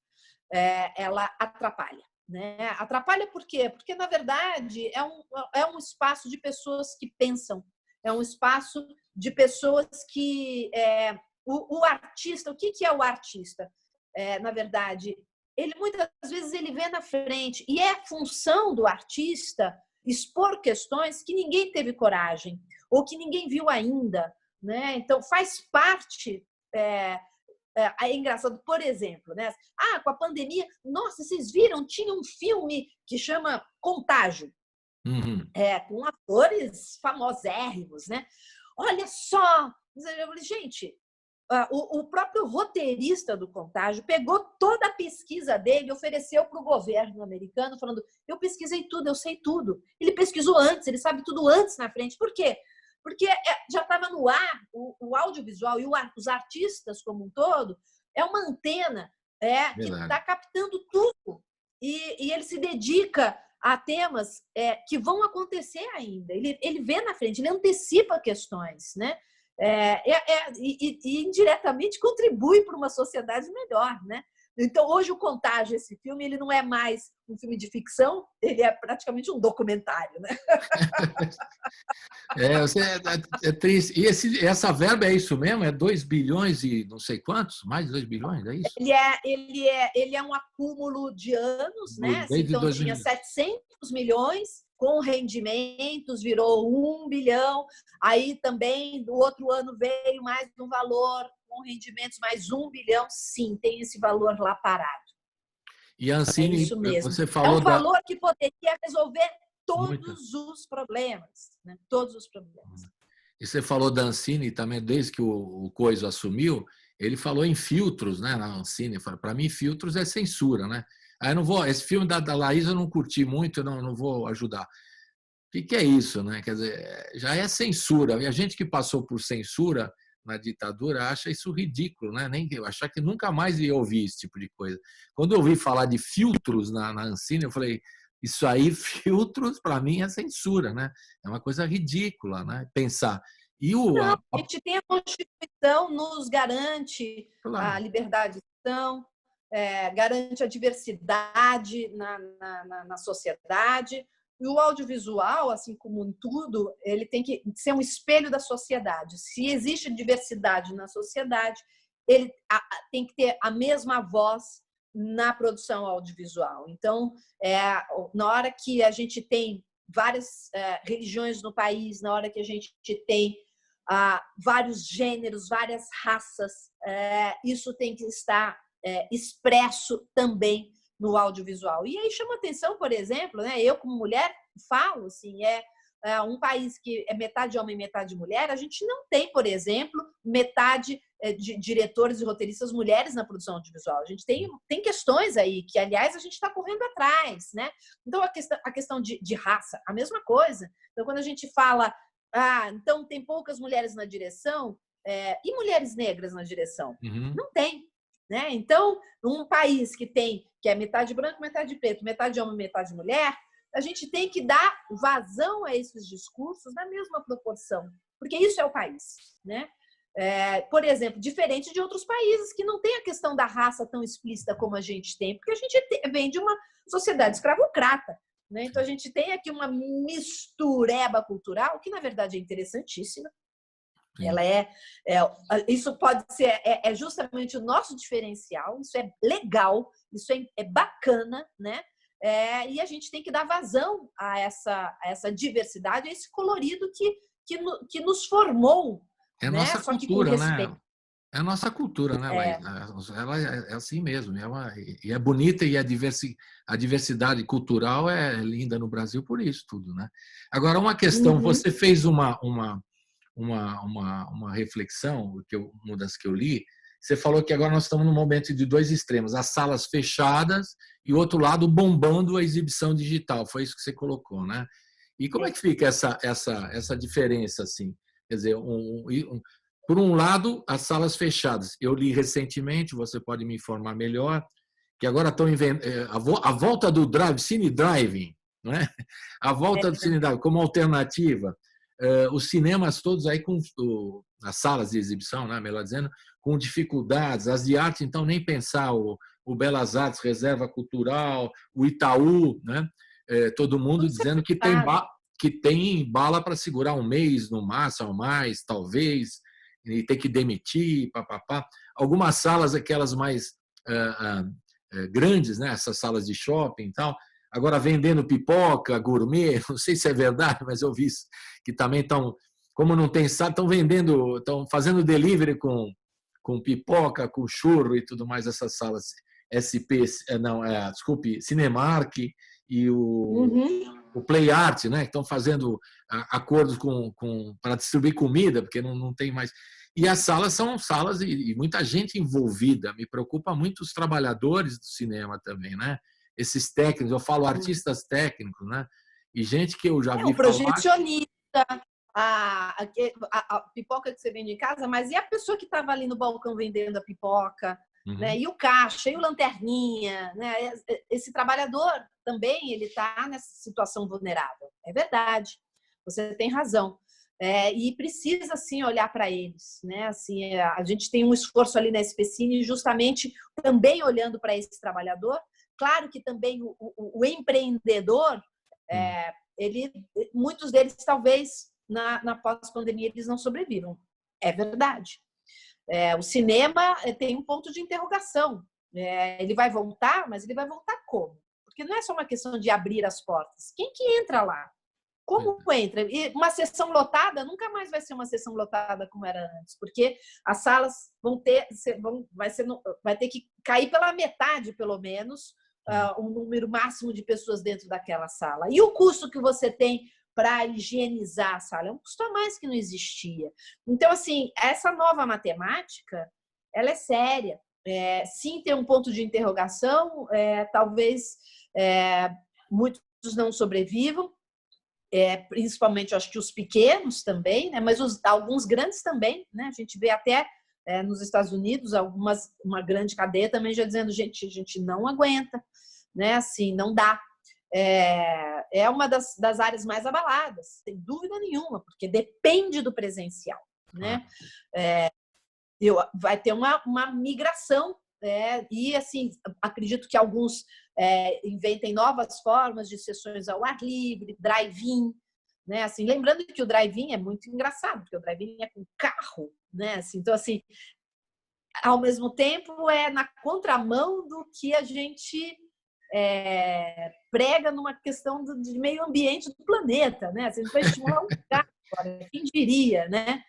ela atrapalha. Né? Atrapalha por quê? Porque, na verdade, é um espaço de pessoas que pensam, é um espaço de pessoas que... O artista, o que é o artista? Na verdade, ele muitas vezes ele vê na frente, e é função do artista expor questões que ninguém teve coragem, ou que ninguém viu ainda, né? Então, faz parte... É engraçado, por exemplo, né? Com a pandemia, nossa, vocês viram? Tinha um filme que chama Contágio, com atores famosérrimos, né? Olha só! Eu falei, gente, o próprio roteirista do Contágio pegou toda a pesquisa dele e ofereceu para o governo americano, falando, eu pesquisei tudo, eu sei tudo. Ele pesquisou antes, ele sabe tudo antes na frente. Por quê? Porque já estava no ar, o audiovisual e os artistas como um todo, é uma antena que está captando tudo. E ele se dedica a temas que vão acontecer ainda. Ele vê na frente, ele antecipa questões, né? E indiretamente contribui para uma sociedade melhor, né? Então, hoje, o Contágio, esse filme, ele não é mais um filme de ficção, ele é praticamente um documentário, né? É triste. E essa verba é isso mesmo? É 2 bilhões e não sei quantos? Mais de 2 bilhões, é isso? Ele é um acúmulo de anos, né? Desde Então, tinha 700 milhões, com rendimentos, virou 1 bilhão. Aí, também, do outro ano, veio mais um valor com rendimentos, mais 1 bilhão. Sim, tem esse valor lá parado. E a Ancine, isso mesmo. você falou... É um valor que poderia resolver todos os problemas, né? Todos os problemas. E você falou da Ancine também, desde que o Coiso assumiu, ele falou em filtros, né, na Ancine. Para mim, filtros é censura, né? Aí eu não vou... Esse filme da Laís eu não curti muito, eu não vou ajudar. O que é isso, né? Quer dizer, já é censura. E a gente que passou por censura na ditadura acha isso ridículo, né? Nem achar que nunca mais ia ouvir esse tipo de coisa. Quando eu ouvi falar de filtros na Ancine, eu falei, isso aí, filtros, para mim, é censura, né? É uma coisa ridícula, né? Pensar. A gente tem a Constituição, nos garante a liberdade de expressão, garante a diversidade na sociedade. E o audiovisual, assim como em tudo, ele tem que ser um espelho da sociedade. Se existe diversidade na sociedade, ele tem que ter a mesma voz na produção audiovisual. Então, na hora que a gente tem várias religiões no país, na hora que a gente tem vários gêneros, várias raças, isso tem que estar expresso também no audiovisual. E aí chama atenção, por exemplo, né, eu como mulher falo, assim, um país que é metade homem e metade mulher, a gente não tem, por exemplo, metade de diretores e roteiristas mulheres na produção audiovisual. A gente tem questões aí que, aliás, a gente está correndo atrás, né? Então, a questão de raça, a mesma coisa. Então, quando a gente fala, então tem poucas mulheres na direção, e mulheres negras na direção? Não tem. Né? Então, um país que é metade branco, metade preto, metade homem, metade mulher, a gente tem que dar vazão a esses discursos na mesma proporção, porque isso é o país, né? Por exemplo, diferente de outros países que não tem a questão da raça tão explícita como a gente tem, porque a gente vem de uma sociedade escravocrata, né? Então, a gente tem aqui uma mistureba cultural que, na verdade, é interessantíssima. Ela isso pode ser justamente o nosso diferencial, isso é legal, isso é bacana, né? E a gente tem que dar vazão a essa diversidade, a esse colorido que nos formou. É a nossa cultura, né? É a nossa cultura, né, Laís? Ela é assim mesmo. E é bonita, e a diversidade cultural é linda no Brasil por isso tudo, né? Agora, uma questão, você fez uma reflexão, uma das que eu li, você falou que agora nós estamos num momento de 2 extremos, as salas fechadas e o outro lado bombando a exibição digital, foi isso que você colocou, né? E como é que fica essa diferença, assim? Quer dizer, por um lado, as salas fechadas. Eu li recentemente, você pode me informar melhor, que agora estão a volta do Cine Driving, não é? A volta do Cine Driving como alternativa. Os cinemas todos aí com as salas de exibição, né, melhor dizendo, com dificuldades, as de arte, então nem pensar, o Belas Artes, Reserva Cultural, o Itaú, né, todo mundo dizendo que tem bala para segurar 1 mês no máximo, ou mais, talvez, e ter que demitir, papapá. Algumas salas, aquelas mais grandes, né, essas salas de shopping e tal, agora vendendo pipoca, gourmet, não sei se é verdade, mas eu vi que também estão como não tem sala, estão vendendo, estão fazendo delivery com pipoca, com churro e tudo mais, essas salas SP, não, desculpe, Cinemark e o Play Art, né? Que estão fazendo acordos para distribuir comida, porque não tem mais. E as salas são salas e muita gente envolvida. Me preocupa muito os trabalhadores do cinema também, né? Esses técnicos, eu falo artistas técnicos, né? E gente que eu já vi o projecionista, a pipoca que você vende em casa, mas e a pessoa que estava ali no balcão vendendo a pipoca, né? E o caixa, e o lanterninha, né? Esse trabalhador também ele está nessa situação vulnerável. É verdade, você tem razão. E precisa, sim, olhar para eles, né? Assim, a gente tem um esforço ali na SPCine justamente também olhando para esse trabalhador. Claro que também o empreendedor, muitos deles talvez na pós-pandemia eles não sobrevivam. É verdade. O cinema tem um ponto de interrogação. Ele vai voltar, mas ele vai voltar como? Porque não é só uma questão de abrir as portas. Quem que entra lá? Como entra? E uma sessão lotada nunca mais vai ser uma sessão lotada como era antes, porque as salas vai ter que cair pela metade, pelo menos, um número máximo de pessoas dentro daquela sala. E o custo que você tem para higienizar a sala é um custo a mais que não existia. Então, assim, essa nova matemática, ela é séria. Sim, tem um ponto de interrogação, talvez muitos não sobrevivam, principalmente, eu acho que os pequenos também, né? Mas alguns grandes também, né? A gente vê até nos Estados Unidos uma grande cadeia também já dizendo, a gente não aguenta, né? Assim, não dá. É uma das áreas mais abaladas, sem dúvida nenhuma, porque depende do presencial, né? Vai ter uma migração, e assim, acredito que alguns inventem novas formas de sessões ao ar livre, drive-in, né? Assim, lembrando que o drive-in é muito engraçado, porque o drive-in é com carro, né? Assim, então, assim, ao mesmo tempo na contramão do que a gente prega numa questão de meio ambiente do planeta, né? Assim, a gente vai estimular um carro agora, quem diria, né?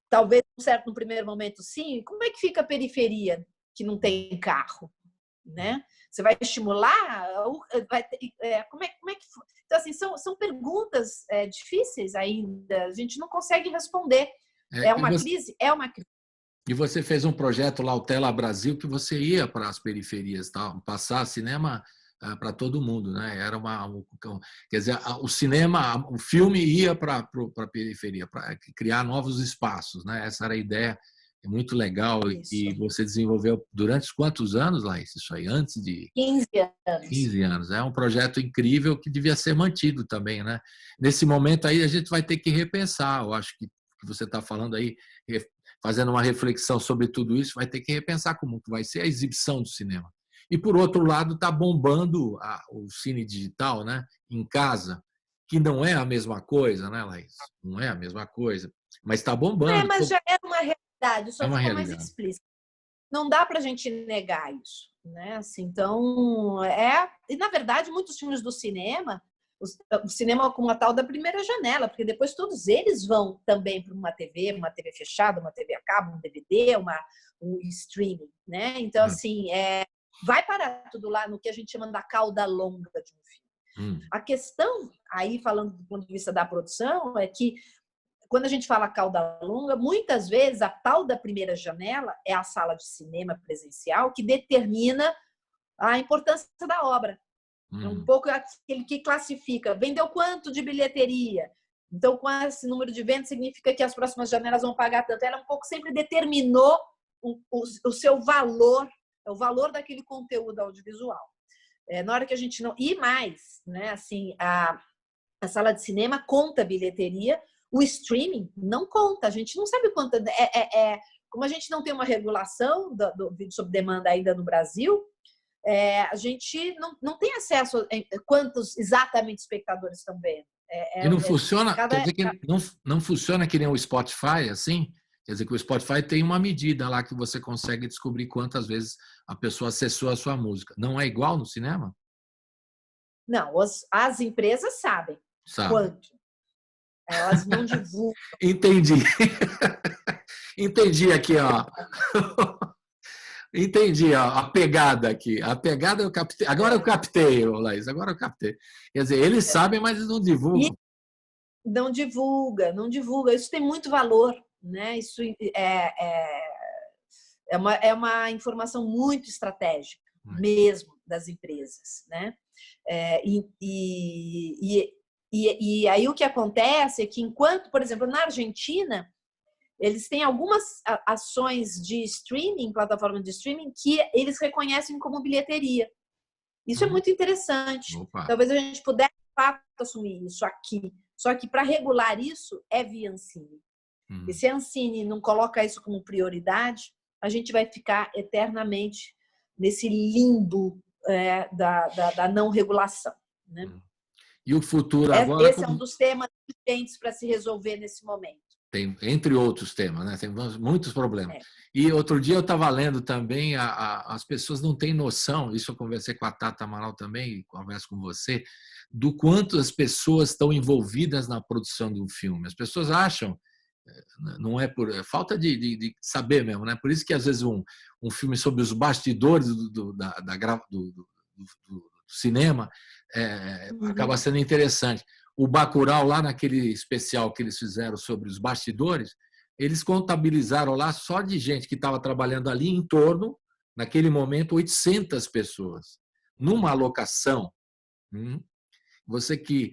Talvez no primeiro momento, sim. Como é que fica a periferia que não tem carro, né? Você vai estimular? Como é que... Então, assim, são perguntas difíceis ainda. A gente não consegue responder. É uma crise? É uma crise. E você fez um projeto lá, o Tela Brasil, que você ia para as periferias, tá? Passar cinema para todo mundo, né? Era quer dizer, o cinema, o filme ia para a periferia, para criar novos espaços, né? Essa era a ideia. É muito legal. Isso. E você desenvolveu durante quantos anos, Laís? Isso aí, antes de... 15 anos. 15 anos. É um projeto incrível que devia ser mantido também, né? Nesse momento aí, a gente vai ter que repensar. Eu acho que você está falando aí, fazendo uma reflexão sobre tudo isso, vai ter que repensar como que vai ser a exibição do cinema. E, por outro lado, está bombando o cine digital, né? Em casa, que não é a mesma coisa, né, Laís? Não é a mesma coisa, mas está bombando. Mas já é uma realidade, só ficou mais explícito. Não dá para a gente negar isso, né? Assim, então, E, na verdade, muitos filmes do cinema, o cinema como a tal da primeira janela, porque depois todos eles vão também para uma TV fechada, uma TV a cabo, um DVD, um streaming, né? Então, assim, vai parar tudo lá no que a gente chama da cauda longa de um filme. A questão, aí falando do ponto de vista da produção, é que quando a gente fala cauda longa, muitas vezes a tal da primeira janela é a sala de cinema presencial que determina a importância da obra. É um pouco aquele que classifica. Vendeu quanto de bilheteria? Então, com esse número de vendas, significa que as próximas janelas vão pagar tanto. Ela um pouco sempre determinou o seu valor, o valor daquele conteúdo audiovisual. Na hora que a gente não... E mais, né? Assim, a sala de cinema conta bilheteria, o streaming não conta. A gente não sabe quanto... Como a gente não tem uma regulação do vídeo sob demanda ainda no Brasil, a gente não tem acesso a quantos exatamente espectadores estão vendo. E não funciona, quer dizer que não funciona que nem o Spotify, assim? Quer dizer que o Spotify tem uma medida lá que você consegue descobrir quantas vezes a pessoa acessou a sua música. Não é igual no cinema? Não, as empresas sabem quanto. Elas não divulgam. Entendi. Entendi aqui, ó. Entendi a pegada aqui. A pegada eu captei. Agora eu captei, Laís. Agora eu captei. Quer dizer, eles sabem, mas eles não divulgam. Não divulga, não divulga. Isso tem muito valor, né? Isso é uma informação muito estratégica, mesmo, das empresas, né? E aí o que acontece é que, enquanto, por exemplo, na Argentina, eles têm algumas ações de streaming, plataforma de streaming, que eles reconhecem como bilheteria. Isso é muito interessante. Opa. Talvez a gente pudesse, de fato, assumir isso aqui. Só que, para regular isso, é via Ancine. E se a Ancine não coloca isso como prioridade, a gente vai ficar eternamente nesse limbo da não regulação, né? E o futuro agora... Esse é um dos temas urgentes para se resolver nesse momento. Tem, entre outros temas, né? Tem muitos problemas. E outro dia eu estava lendo também, as pessoas não têm noção, isso eu conversei com a Tata Amaral também, e converso com você, do quanto as pessoas estão envolvidas na produção de um filme. As pessoas acham, não é por falta de saber mesmo, né? Por isso que às vezes um filme sobre os bastidores do cinema acaba sendo interessante. O Bacurau, lá naquele especial que eles fizeram sobre os bastidores, eles contabilizaram lá só de gente que estava trabalhando ali em torno, naquele momento, 800 pessoas. Numa locação, você que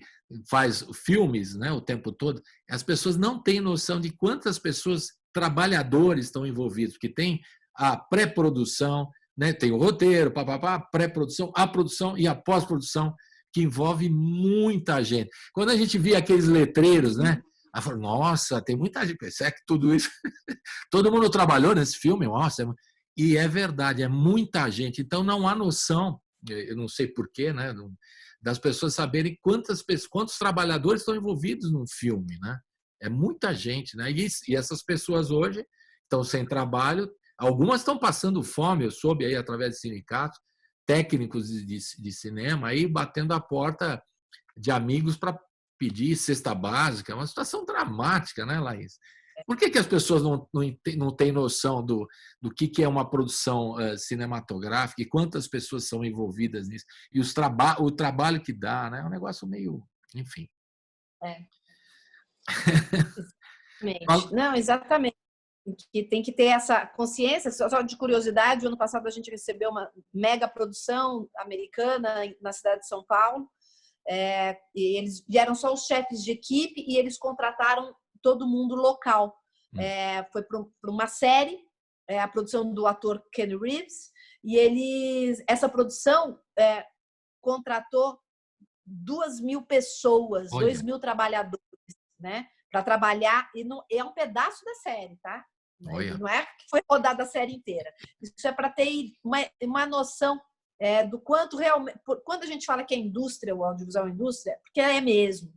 faz filmes, né, o tempo todo, as pessoas não têm noção de quantas pessoas, trabalhadores, estão envolvidos, porque tem a pré-produção, né, tem o roteiro, a pré-produção, a produção e a pós-produção, que envolve muita gente. Quando a gente via aqueles letreiros, né? Ela falou, nossa, tem muita gente. É que tudo isso... Todo mundo trabalhou nesse filme, nossa. E é verdade, é muita gente. Então não há noção, eu não sei porquê, né? Das pessoas saberem quantos trabalhadores estão envolvidos num filme, né? É muita gente, né? E essas pessoas hoje estão sem trabalho. Algumas estão passando fome, eu soube aí através de sindicatos, técnicos de cinema aí batendo a porta de amigos para pedir cesta básica. É uma situação dramática, né, Laís? Por que as pessoas não têm noção do que é uma produção cinematográfica e quantas pessoas são envolvidas nisso? E o trabalho que dá, né? É um negócio meio... Enfim. Não, exatamente. Que tem que ter essa consciência. Só de curiosidade, o ano passado a gente recebeu uma mega produção americana na cidade de São Paulo, e eles vieram só os chefes de equipe e eles contrataram todo mundo local. Foi para uma série, a produção do ator Ken Reeves, e essa produção contratou 2.000 pessoas, 2.000 trabalhadores, né, para trabalhar, e não, é um pedaço da série, tá? Não é que foi rodada a série inteira. Isso é para ter uma noção do quanto realmente... Quando a gente fala que a indústria, o audiovisual é indústria, porque ela é mesmo.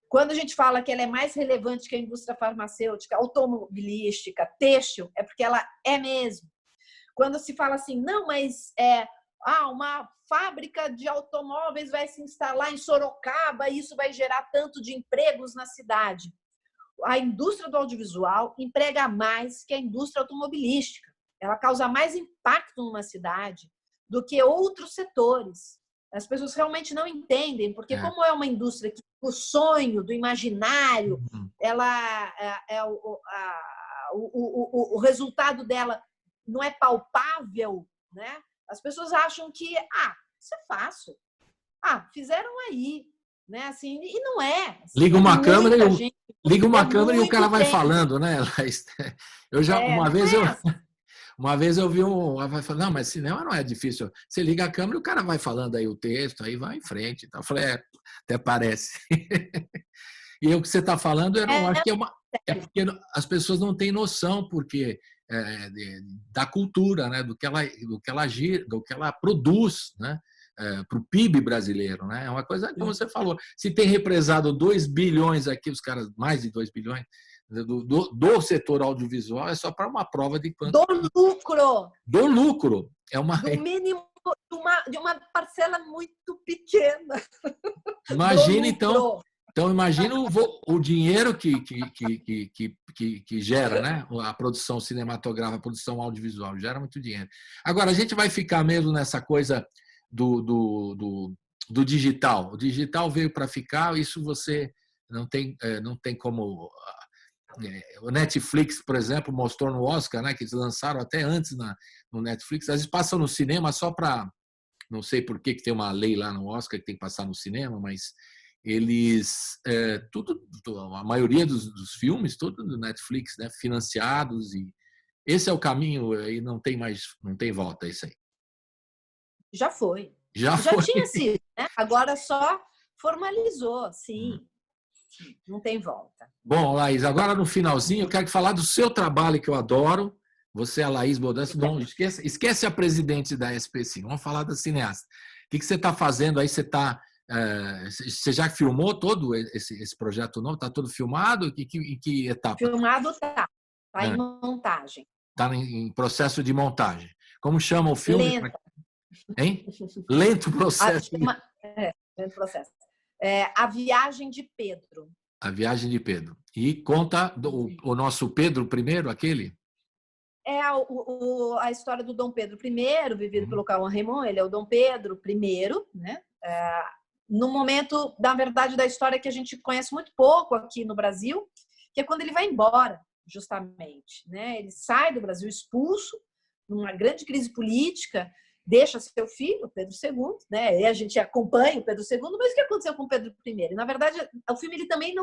Quando a gente fala que ela é mais relevante que a indústria farmacêutica, automobilística, têxtil, é porque ela é mesmo. Quando se fala assim, não, mas uma fábrica de automóveis vai se instalar em Sorocaba e isso vai gerar tanto de empregos na cidade. A indústria do audiovisual emprega mais que a indústria automobilística. Ela causa mais impacto numa cidade do que outros setores. As pessoas realmente não entendem, porque como é uma indústria que o sonho, do imaginário, o resultado dela não é palpável, né? As pessoas acham que, isso é fácil. Fizeram aí, né? Assim, e não é. Assim, liga uma câmera e o cara vai falando, né? Eu já uma vez eu vi vai falar, não, mas cinema não é difícil. Você liga a câmera e o cara vai falando aí o texto, aí vai em frente. Então eu falei, até parece. E o que você está falando, eu não acho que porque as pessoas não têm noção, porque da cultura, né? do que ela produz, né? Para o PIB brasileiro, né? É uma coisa, como você falou, se tem represado 2 bilhões aqui, os caras, mais de 2 bilhões, do setor audiovisual, é só para uma prova de quanto... Do lucro! Do lucro! Do mínimo de uma parcela muito pequena. Imagina, então, Então, imagina o dinheiro que gera, né? A produção cinematográfica, a produção audiovisual, gera muito dinheiro. Agora, a gente vai ficar mesmo nessa coisa do digital. O digital veio para ficar, isso você não tem como... O Netflix, por exemplo, mostrou no Oscar, né, que eles lançaram até antes no Netflix. Às vezes passam no cinema só para... Não sei por que tem uma lei lá no Oscar que tem que passar no cinema, mas eles... a maioria dos filmes, tudo do Netflix, né, financiados. E esse é o caminho, e não tem volta, isso aí. Já foi. Já tinha sido, né? Agora só formalizou, sim. Não tem volta. Bom, Laís, agora no finalzinho eu quero falar do seu trabalho que eu adoro. Você é a Laís Bodansky. Não, esquece a presidente da SPC. Vamos falar da cineasta. O que você está fazendo aí? Você já filmou todo esse projeto novo? Está todo filmado? Em que etapa? Filmado está. Está em montagem. Está em processo de montagem. Como chama o filme? Lenta. Hein? Lento processo. Lento processo. A Viagem de Pedro. A Viagem de Pedro. E conta o nosso Pedro I, aquele? É a história do Dom Pedro I, vivido pelo Cauã Raymond. Ele é o Dom Pedro I, né? No momento, na verdade, da história que a gente conhece muito pouco aqui no Brasil, que é quando ele vai embora, justamente, né? Ele sai do Brasil expulso, numa grande crise política, deixa seu filho, Pedro II, né? E a gente acompanha o Pedro II, mas o que aconteceu com o Pedro I? E, na verdade, o filme ele também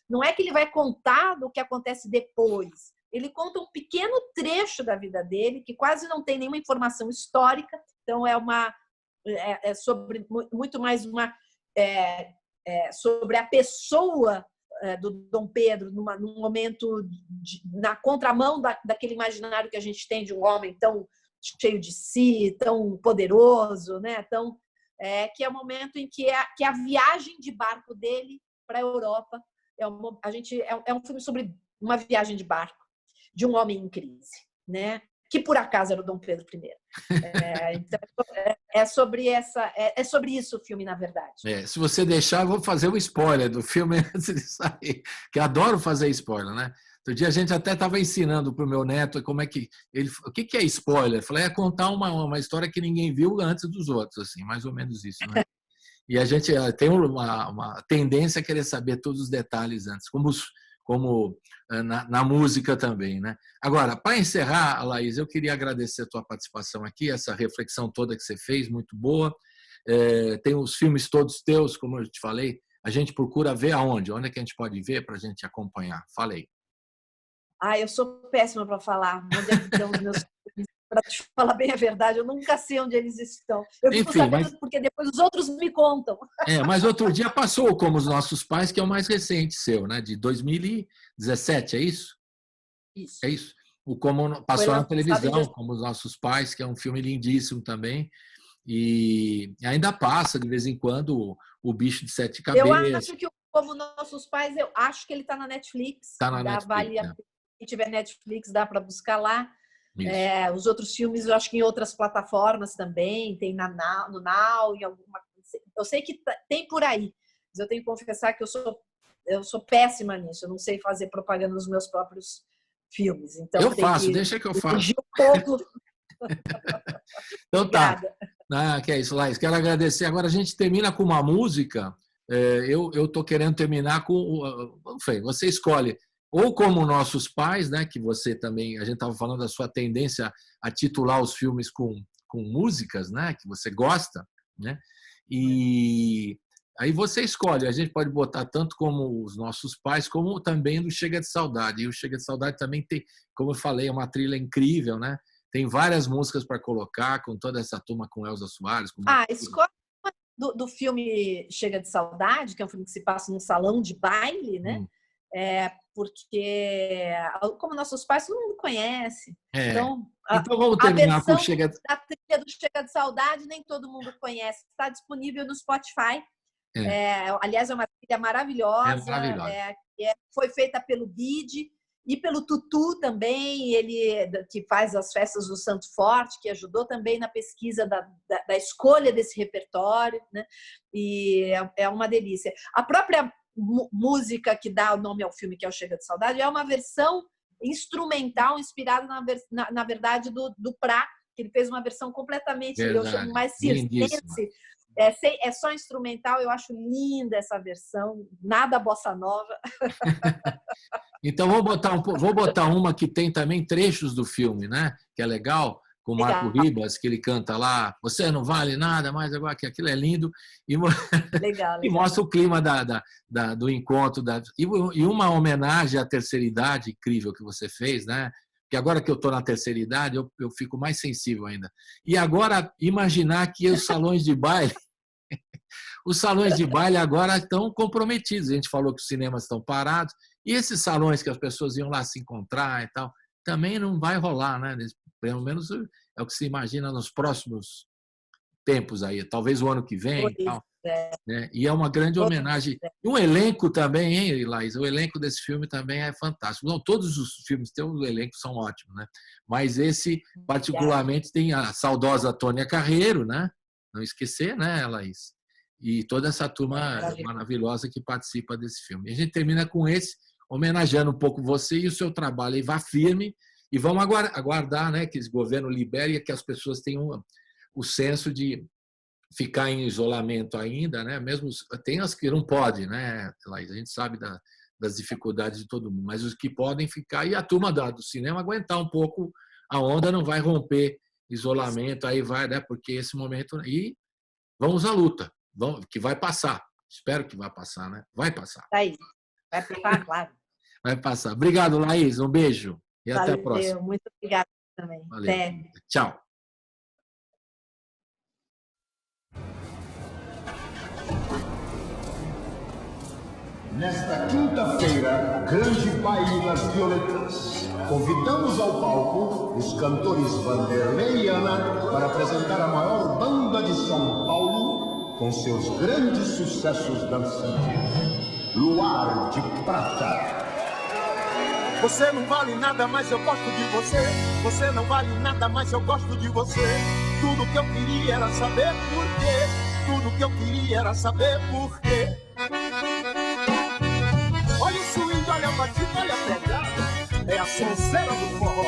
não é que ele vai contar do que acontece depois. Ele conta um pequeno trecho da vida dele, que quase não tem nenhuma informação histórica, então é sobre muito mais sobre a pessoa do Dom Pedro num momento na contramão daquele imaginário que a gente tem de um homem tão cheio de si, tão poderoso, né? Que é o momento em que a viagem de barco dele para a Europa é um filme sobre uma viagem de barco de um homem em crise, né? Que por acaso era o Dom Pedro I. Então é sobre isso o filme, na verdade. Se você deixar, eu vou fazer um spoiler do filme antes de sair, que eu adoro fazer spoiler, né? Outro dia a gente até estava ensinando para o meu neto como é que o que é spoiler. Eu falei, contar uma história que ninguém viu antes dos outros, assim, mais ou menos isso, né? E a gente tem uma tendência a querer saber todos os detalhes antes, como na música também, né? Agora, para encerrar, Laís, eu queria agradecer a tua participação aqui, essa reflexão toda que você fez, muito boa. Tem os filmes todos teus, como eu te falei. A gente procura ver aonde? Onde é que a gente pode ver para a gente acompanhar? Falei. Eu sou péssima para falar onde estão os meus filmes. Para te falar bem a verdade, eu nunca sei onde eles estão. Eu fico sabendo porque depois os outros me contam. Mas outro dia passou Como os Nossos Pais, que é o mais recente seu, né? De 2017, é isso? Isso. É isso. O Como passou na televisão, Como os Nossos Pais, que é um filme lindíssimo também. E ainda passa, de vez em quando, o Bicho de Sete Cabeças. Eu acho que o Como Nossos Pais, eu acho que ele está na Netflix. Está na Netflix. Vale, se tiver Netflix, dá para buscar lá. Os outros filmes, eu acho que em outras plataformas também, tem no Now, em alguma coisa. Eu sei que tem por aí, mas eu tenho que confessar que eu sou péssima nisso. Eu não sei fazer propaganda dos meus próprios filmes. Então, eu faço, deixa que eu faço. Um pouco. Então tá. Que é isso, Laís. Quero agradecer. Agora a gente termina com uma música. Eu estou querendo terminar com... Enfim, você escolhe. Ou Como Nossos Pais, né, que você também, a gente estava falando da sua tendência a titular os filmes com músicas, né, que você gosta, né, e aí você escolhe, a gente pode botar tanto Como os Nossos Pais, como também do Chega de Saudade, e o Chega de Saudade também tem, como eu falei, uma trilha incrível, né, tem várias músicas para colocar, com toda essa turma, com Elza Soares. Escolhe do filme Chega de Saudade, que é um filme que se passa num salão de baile, né, porque Como Nossos Pais todo mundo conhece. Então vamos terminar com a trilha do Chega de Saudade nem todo mundo conhece. Está disponível no Spotify. Aliás, é uma trilha maravilhosa. Foi feita pelo Bide e pelo Tutu também, ele que faz as festas do Santo Forte, que ajudou também na pesquisa da escolha desse repertório, né? E é uma delícia. A própria música que dá o nome ao filme, que é o Chega de Saudade, é uma versão instrumental inspirada, na verdade, do Prá, que ele fez uma versão completamente, eu chamo mais circense. É só instrumental, eu acho linda essa versão, nada bossa nova. Então, vou botar uma que tem também trechos do filme, né? Que é legal, com o Marco Ribas, que ele canta lá, você não vale nada, mas agora que aquilo é lindo, Legal. E mostra o clima do encontro. E uma homenagem à terceira idade incrível que você fez, né? Porque agora que eu estou na terceira idade, eu fico mais sensível ainda. E agora, imaginar que os salões de baile agora estão comprometidos. A gente falou que os cinemas estão parados, e esses salões que as pessoas iam lá se encontrar e tal, também não vai rolar, né? Pelo menos é o que se imagina nos próximos tempos aí, talvez o ano que vem e tal. Né? E é uma grande homenagem. E o elenco também, hein, Laís? O elenco desse filme também é fantástico. Não, todos os filmes que tem o elenco são ótimos, né? Mas esse, particularmente, tem a saudosa Tônia Carreiro, né? Não esquecer, né, Laís? E toda essa turma maravilhosa que participa desse filme. E a gente termina com esse, homenageando um pouco você e o seu trabalho. E vá firme e vamos aguardar, né, que esse governo libere e que as pessoas tenham o senso de ficar em isolamento ainda, né? Mesmo tem as que não podem, né, Laís? A gente sabe das dificuldades de todo mundo, mas os que podem ficar, e a turma do cinema aguentar um pouco, a onda não vai romper isolamento, aí vai, né? Porque esse momento... E vamos à luta, que vai passar. Espero que vai passar, né? Vai passar. Aí, vai passar, claro. Vai passar. Obrigado, Laís. Um beijo e até a próxima. Muito obrigada também. Valeu. Até. Tchau. Nesta quinta-feira, grande baile nas Violetas. Convidamos ao palco os cantores Vanderlei e Ana para apresentar a maior banda de São Paulo com seus grandes sucessos dançantes. Luar de Prata. Você não vale nada, mas eu gosto de você. Você não vale nada, mas eu gosto de você. Tudo que eu queria era saber por quê. Tudo que eu queria era saber por quê. Olha o swing, olha a batida, olha a pegada. É a sonzeira do forró.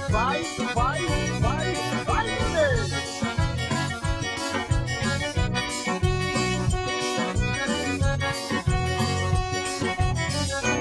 Vai, vai, vai, vai, neném.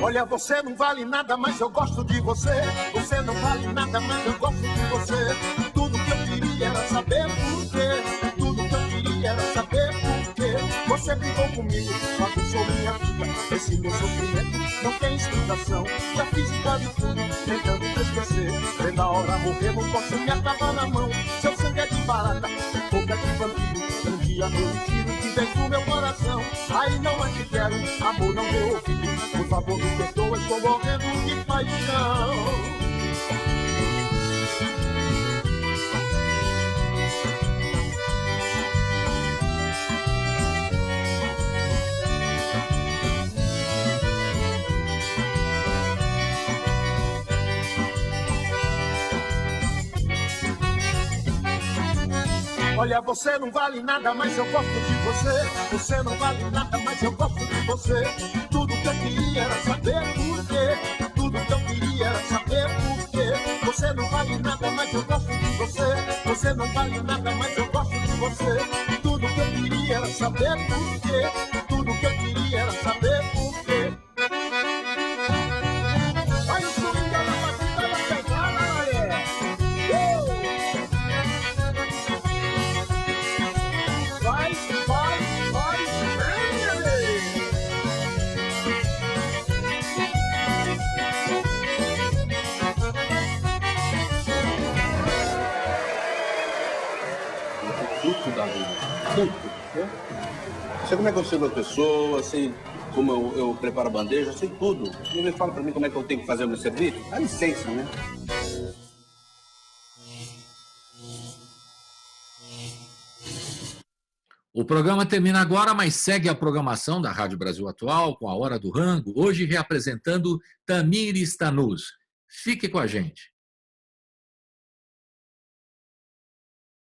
Olha, você não vale nada, mas eu gosto de você. Você não vale nada, mas eu gosto de você. Tudo que eu queria era saber por quê. Tudo que eu queria era saber por quê. Você brigou comigo, quando sou minha filha. Esse meu sofrimento não tem explicação. Já fiz de tudo, tentando te esquecer. Vê na hora morrer, não posso me acabar na mão. Seu sangue é de barata, boca de vampiro. Um dia eu tiro de vez no meu coração. Aí não é que quero, amor não deu ouvido. Por favor, me perdoa, estou morrendo de paixão. Olha, você não vale nada, mas eu gosto de você. Você não vale nada, mas eu gosto de você. Tudo que eu queria era saber por quê. Tudo que eu queria era saber por quê. Você não vale nada, mas eu gosto de você. Você não vale nada, mas eu gosto de você. Tudo que eu queria era saber por quê. Tudo que eu queria era saber por quê. Olha o swing, olha a batida, olha a pegada, olha. Vai, vai, vai, Tudo da vida. Tudo. Sei como é que eu sirvo a pessoa, sei como eu preparo a bandeja, sei tudo. E ele fala pra mim como é que eu tenho que fazer o meu serviço. Dá licença, né? O programa termina agora, mas segue a programação da Rádio Brasil Atual com a Hora do Rango, hoje reapresentando Tamires Tanus. Fique com a gente.